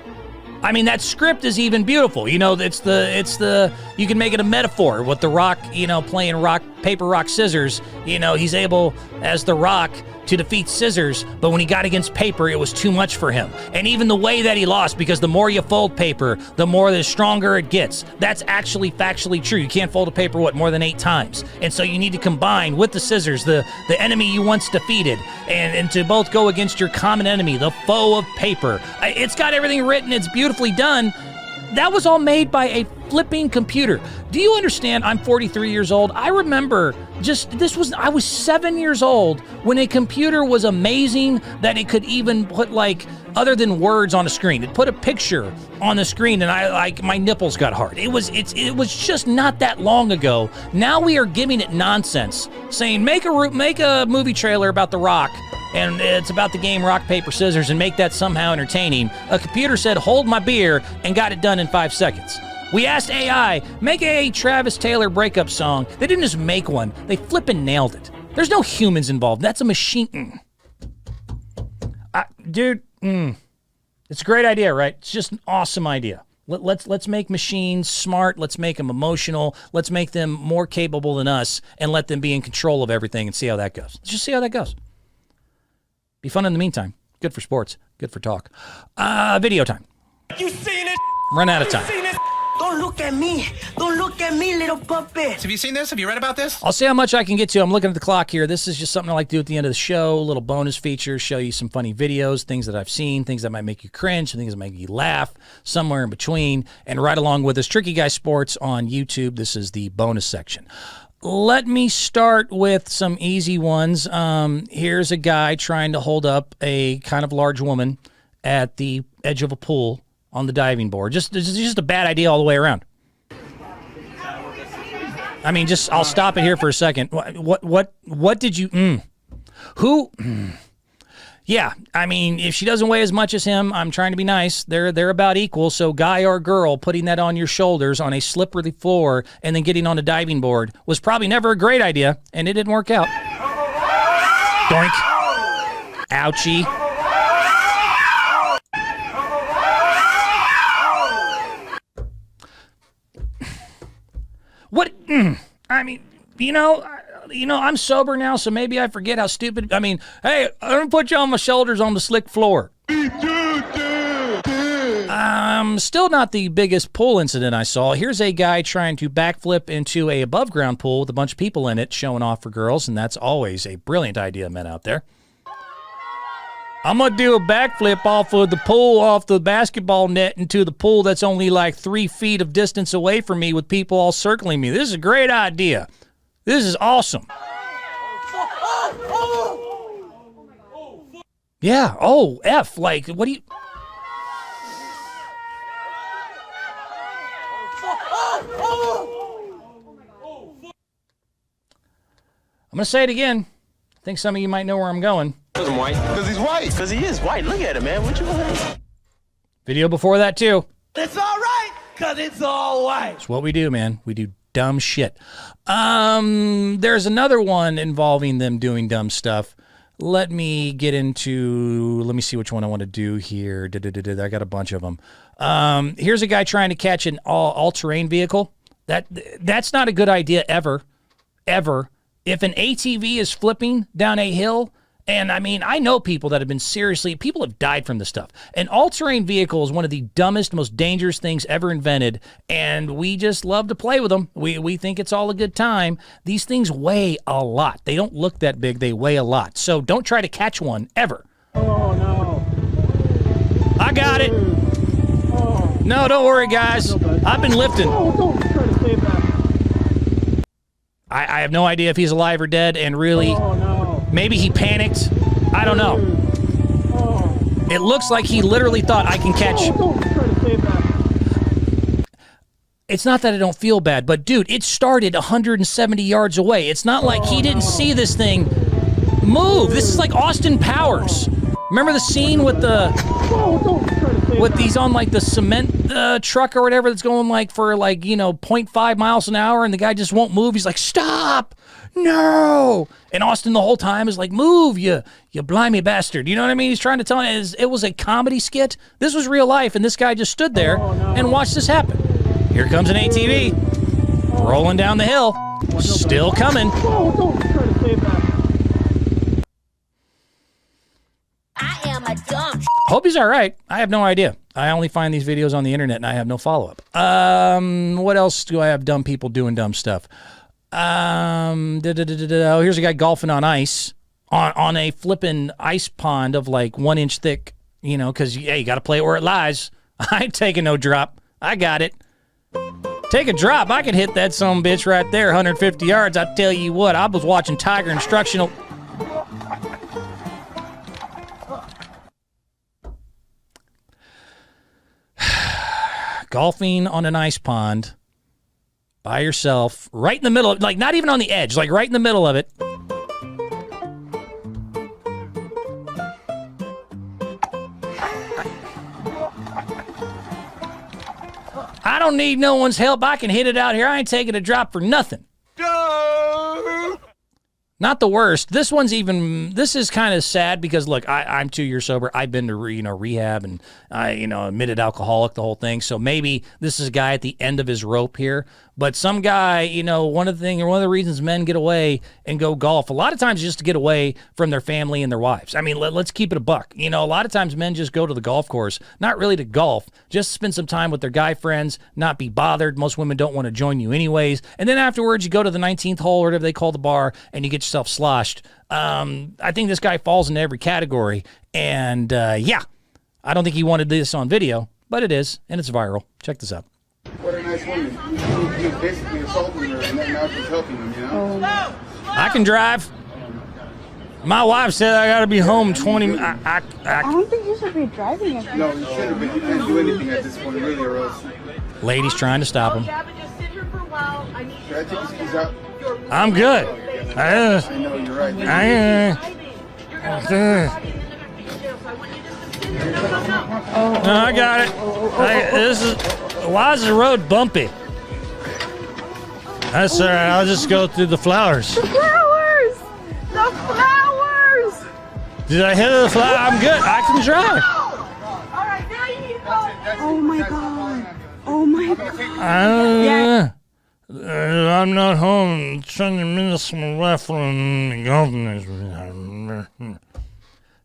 I mean, that script is even beautiful. You can make it a metaphor with the Rock, playing rock, paper, rock, scissors. He's able, as the Rock, to defeat scissors, but when he got against paper, it was too much for him. And even the way that he lost, because the more you fold paper, the stronger it gets. That's actually factually true. You can't fold a paper, more than 8 times. And so you need to combine with the scissors, the enemy you once defeated, and to both go against your common enemy, the foe of paper. It's got everything written. It's beautifully done. That was all made by a flipping computer. Do you understand? I'm 43 years old. I remember I was 7 years old when a computer was amazing that it could even put other than words on a screen. It put a picture on the screen and my nipples got hard. It was just not that long ago. Now we are giving it nonsense, saying make a movie trailer about The Rock. And it's about the game Rock, Paper, Scissors, and make that somehow entertaining. A computer said, hold my beer, and got it done in 5 seconds. We asked AI, make a Travis Taylor breakup song. They didn't just make one. They flippin' nailed it. There's no humans involved. That's a machine. It's a great idea, right? It's just an awesome idea. Let's make machines smart. Let's make them emotional. Let's make them more capable than us, and let them be in control of everything and see how that goes. Let's just see how that goes. Be fun in the meantime. Good for sports. Good for talk. Video time. You seen it? Run out of time. Don't look at me. Don't look at me, little puppet. Have you seen this? Have you read about this? I'll see how much I can get to. I'm looking at the clock here. This is just something I like to do at the end of the show. A little bonus feature, show you some funny videos, things that I've seen, things that might make you cringe, things that make you laugh, somewhere in between. And right along with us, Tricky Guy Sports on YouTube. This is the bonus section. Let me start with some easy ones. Here's a guy trying to hold up a kind of large woman at the edge of a pool on the diving board. Just a bad idea all the way around. I mean, I'll stop it here for a second. What did you, who, yeah, I mean, if she doesn't weigh as much as him, I'm trying to be nice. They're about equal. So guy or girl, putting that on your shoulders on a slippery floor and then getting on a diving board was probably never a great idea, and it didn't work out. Doink. Ouchie. What? I mean, I'm sober now, so maybe I forget how stupid. I mean, hey, I'm going to put you on my shoulders on the slick floor. Still not the biggest pool incident I saw. Here's a guy trying to backflip into a above ground pool with a bunch of people in it, showing off for girls, and that's always a brilliant idea, men out there. I'm going to do a backflip off of the pool, off the basketball net into the pool that's only like 3 feet of distance away from me with people all circling me. This is a great idea. This is awesome. Yeah, oh, F, like, what do you... I'm going to say it again. I think some of you might know where I'm going. Because I'm white. Because he's white. Because he is white. Look at him, man. What you want? Video before that, too. It's all right, because it's all white. It's what we do, man. We do dumb shit. There's another one involving them doing dumb stuff. Let me see which one I want to do here. I got a bunch of them. Here's a guy trying to catch an all-terrain vehicle. That's not a good idea ever. If an ATV is flipping down a hill, and I mean, I know people that have been people have died from this stuff. An all-terrain vehicle is one of the dumbest, most dangerous things ever invented, and we just love to play with them. We think it's all a good time. These things weigh a lot. They don't look that big. They weigh a lot. So don't try to catch one, ever. Oh, no. I got it. Oh. No, don't worry, guys. I've been lifting. Oh, don't try to save that. I have no idea if he's alive or dead, and really, oh, no. Maybe he panicked. I don't know. Oh. It looks like he literally thought I can catch. Oh, don't try to save that. It's not that I don't feel bad, but dude, it started 170 yards away. It's not like he didn't see this thing move. This is like Austin Powers. Remember the scene with these on like the cement truck or whatever that's going like for like, 0.5 miles an hour, and the guy just won't move. He's like, stop, no. And Austin the whole time is like, move, you blimey bastard. You know what I mean? He's trying to tell me it was a comedy skit. This was real life, and this guy just stood there and watched this happen. Here comes an ATV rolling down the hill. Still coming. Oh, don't try to save that. I am a dumb. Hope he's all right. I have no idea. I only find these videos on the internet, and I have no follow-up. What else do I have dumb people doing dumb stuff? Oh, here's a guy golfing on ice, on a flippin' ice pond of like 1 inch thick, because, you got to play it where it lies. I ain't taking no drop. I got it. Take a drop. I can hit that sumbitch right there, 150 yards. I tell you what, I was watching Tiger Instructional... Golfing on an ice pond by yourself, right in the middle of, like, not even on the edge, like right in the middle of it. I don't need no one's help. I can hit it out here. I ain't taking a drop for nothing. Not the worst. This is kind of sad because, look, I'm 2 years sober. I've been to, rehab, and I, admitted alcoholic, the whole thing. So maybe this is a guy at the end of his rope here. But some guy, one of the reasons men get away and go golf, a lot of times just to get away from their family and their wives. I mean, let's keep it a buck. A lot of times men just go to the golf course, not really to golf, just spend some time with their guy friends, not be bothered. Most women don't want to join you anyways. And then afterwards, you go to the 19th hole or whatever they call the bar, and you get yourself sloshed. I think this guy falls into every category. And, I don't think he wanted this on video, but it is, and it's viral. Check this out. What a nice woman. You're basically assaulting her, and then now she's helping him, I can drive. My wife said I got to be home 20 I don't think you should be driving at No, you shouldn't, but you can't do anything at this point, really, or else. Lady's trying to stop him. Should I take his keys out? I'm good. I know, you're right. I got it. Why is the road bumpy? That's all right. I'll just go through the flowers. The flowers! The flowers! Did I hit the flower? I'm good. I can drive. Oh my god. Oh my god. I'm not home. 20 minutes left from the golf.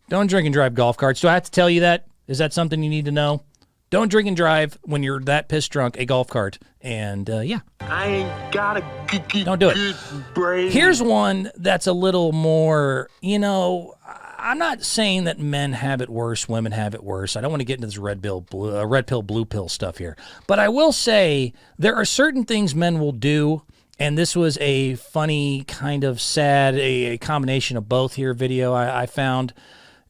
Don't drink and drive golf carts. Do I have to tell you that? Is that something you need to know? Don't drink and drive when you're that pissed drunk a golf cart. And, yeah. I ain't got a Don't do it. good brain. Here's one that's a little more, I'm not saying that men have it worse, women have it worse. I don't want to get into this red pill, blue pill stuff here. But I will say there are certain things men will do, and this was a funny, kind of sad, a combination of both here video I found.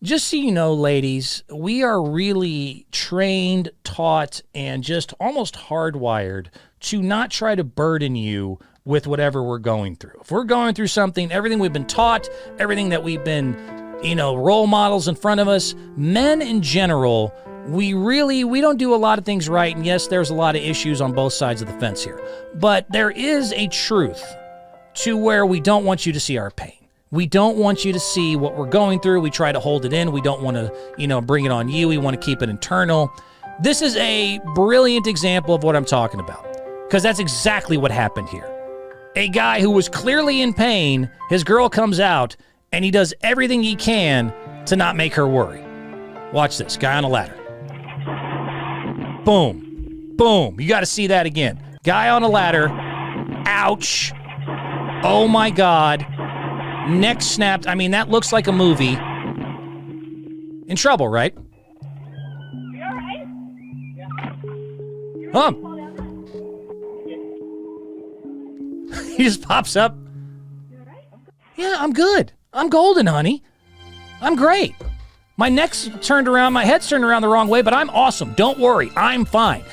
Just so you know, ladies, we are really trained, taught, and just almost hardwired to not try to burden you with whatever we're going through. If we're going through something, everything we've been taught, everything that we've been, role models in front of us, men in general, we don't do a lot of things right. And yes, there's a lot of issues on both sides of the fence here. But there is a truth to where we don't want you to see our pain. We don't want you to see what we're going through. We try to hold it in. We don't want to, bring it on you. We want to keep it internal. This is a brilliant example of what I'm talking about, because that's exactly what happened here. A guy who was clearly in pain, his girl comes out, and he does everything he can to not make her worry. Watch this. Guy on a ladder. Boom. Boom. You got to see that again. Guy on a ladder. Ouch. Oh, my God. Neck snapped. I mean, that looks like a movie. In trouble, right? He just pops up. Yeah, I'm good. I'm golden, honey. I'm great. My neck's turned around. My head's turned around the wrong way, but I'm awesome. Don't worry. I'm fine.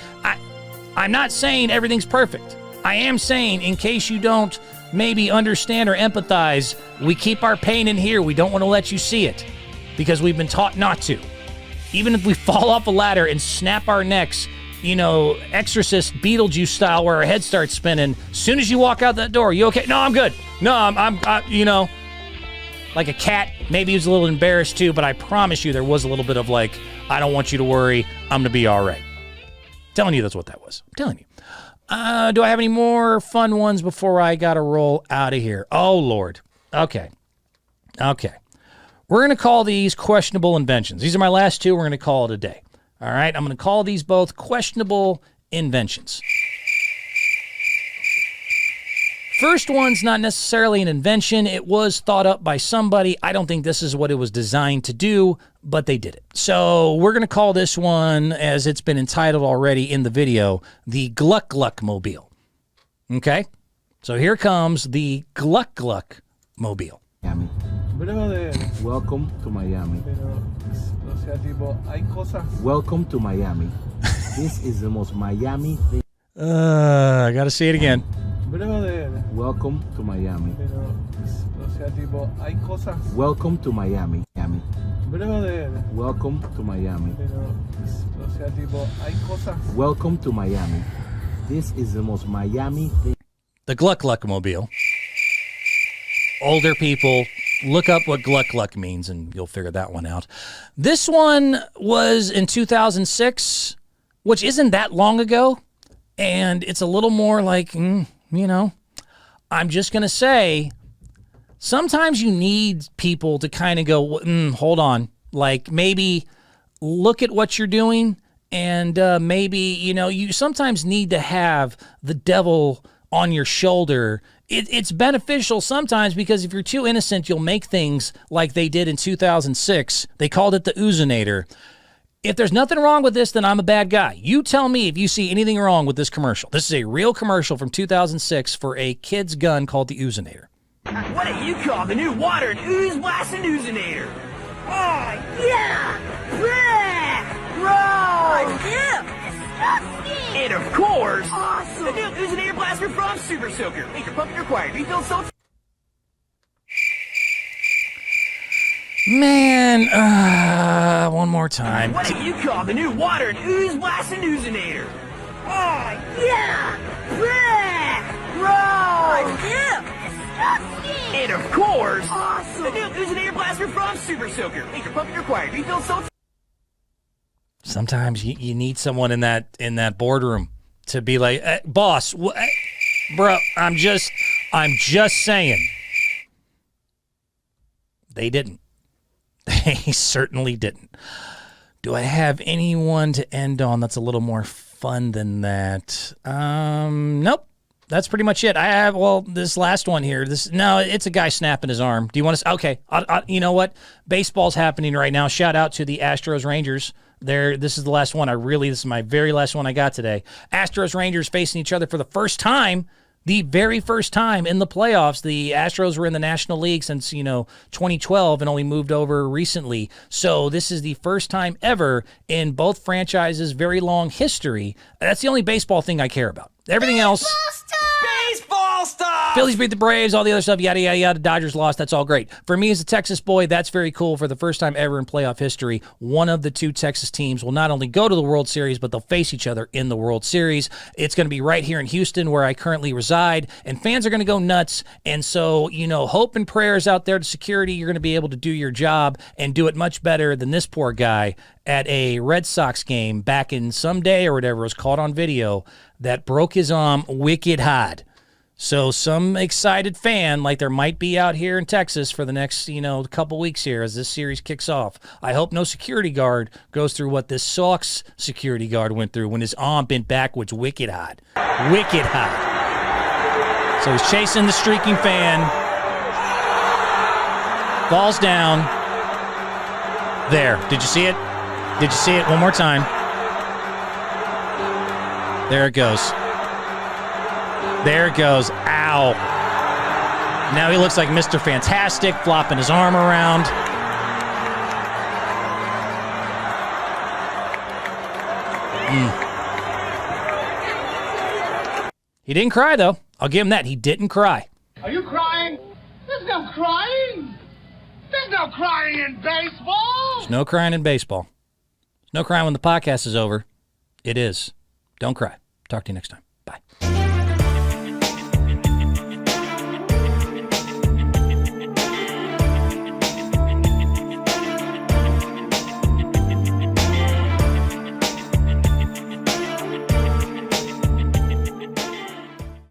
I'm not saying everything's perfect. I am saying, in case you don't maybe understand or empathize, we keep our pain in here. We don't want to let you see it because we've been taught not to. Even if we fall off a ladder and snap our necks, Exorcist Beetlejuice style, where our head starts spinning, as soon as you walk out that door, you okay? No, I'm good. No, I'm like a cat. Maybe he was a little embarrassed too, but I promise you there was a little bit of like, I don't want you to worry. I'm going to be all right. Telling you that's what that was. I'm telling you. Do I have any more fun ones before I got to roll out of here? Oh, Lord. Okay. We're going to call these questionable inventions. These are my last two. We're going to call it a day. All right? I'm going to call these both questionable inventions. First one's not necessarily an invention. It was thought up by somebody. I don't think this is what it was designed to do, but they did it. So we're going to call this one, as it's been entitled already in the video, the Gluck Gluck Mobile. Okay? So here comes the Gluck Gluck Mobile. Miami. Welcome to Miami. Welcome to Miami. This is the most Miami thing. I got to see it again. Welcome to Miami. Welcome to Miami. Welcome to Miami. Welcome to Miami. This is the most Miami thing. The Gluck Gluck Mobile. Older people, look up what Gluck Gluck means and you'll figure that one out. This one was in 2006, which isn't that long ago. And it's a little more like, I'm just going to say, sometimes you need people to kind of go, hold on. Like maybe look at what you're doing and maybe, you sometimes need to have the devil on your shoulder. It's beneficial sometimes because if you're too innocent, you'll make things like they did in 2006. They called it the Oozinator. If there's nothing wrong with this, then I'm a bad guy. You tell me if you see anything wrong with this commercial. This is a real commercial from 2006 for a kid's gun called the Oozinator. What do you call the new water and ooze blasting Oozinator? Oh, yeah! Gross! Disgusting! And of course, awesome! The new Oozinator blaster from Super Soaker. Make your pumpkin required refill so... Man, one more time. What do you call the new water and ooze blasting Oozinator? Oh, yeah! Gross! Disgusting! And of course, awesome! The new Oozinator blaster from Super Soaker. Make your pumpkin required refill so... Sometimes you need someone in that boardroom to be like, boss, Bro, I'm just saying. They didn't. They certainly didn't. Do I have anyone to end on that's a little more fun than that? Nope. That's pretty much it. I have, this last one here. It's a guy snapping his arm. Do you want to? Okay. You know what? Baseball's happening right now. Shout out to the Astros Rangers. This is the last one. This is my very last one I got today. Astros Rangers facing each other for the first time. The very first time in the playoffs. The Astros were in the National League since, 2012 and only moved over recently. So this is the first time ever in both franchises' very long history. That's the only baseball thing I care about. Everything else. Baseball stuff! Phillies beat the Braves, all the other stuff, yada, yada, yada. Dodgers lost. That's all great. For me as a Texas boy, that's very cool. For the first time ever in playoff history, one of the two Texas teams will not only go to the World Series, but they'll face each other in the World Series. It's going to be right here in Houston where I currently reside, and fans are going to go nuts. And so, hope and prayers out there to security. You're going to be able to do your job and do it much better than this poor guy at a Red Sox game back in some day or whatever was caught on video that broke his arm wicked hard. So some excited fan, like there might be out here in Texas for the next, couple weeks here as this series kicks off. I hope no security guard goes through what this Sox security guard went through when his arm bent backwards wicked hard. Wicked hard. So he's chasing the streaking fan. Falls down. There. Did you see it? Did you see it? One more time. There it goes. There it goes. Ow. Now he looks like Mr. Fantastic, flopping his arm around. He didn't cry, though. I'll give him that. He didn't cry. Are you crying? There's no crying. There's no crying in baseball. There's no crying in baseball. No crying when the podcast is over. It is. Don't cry. Talk to you next time.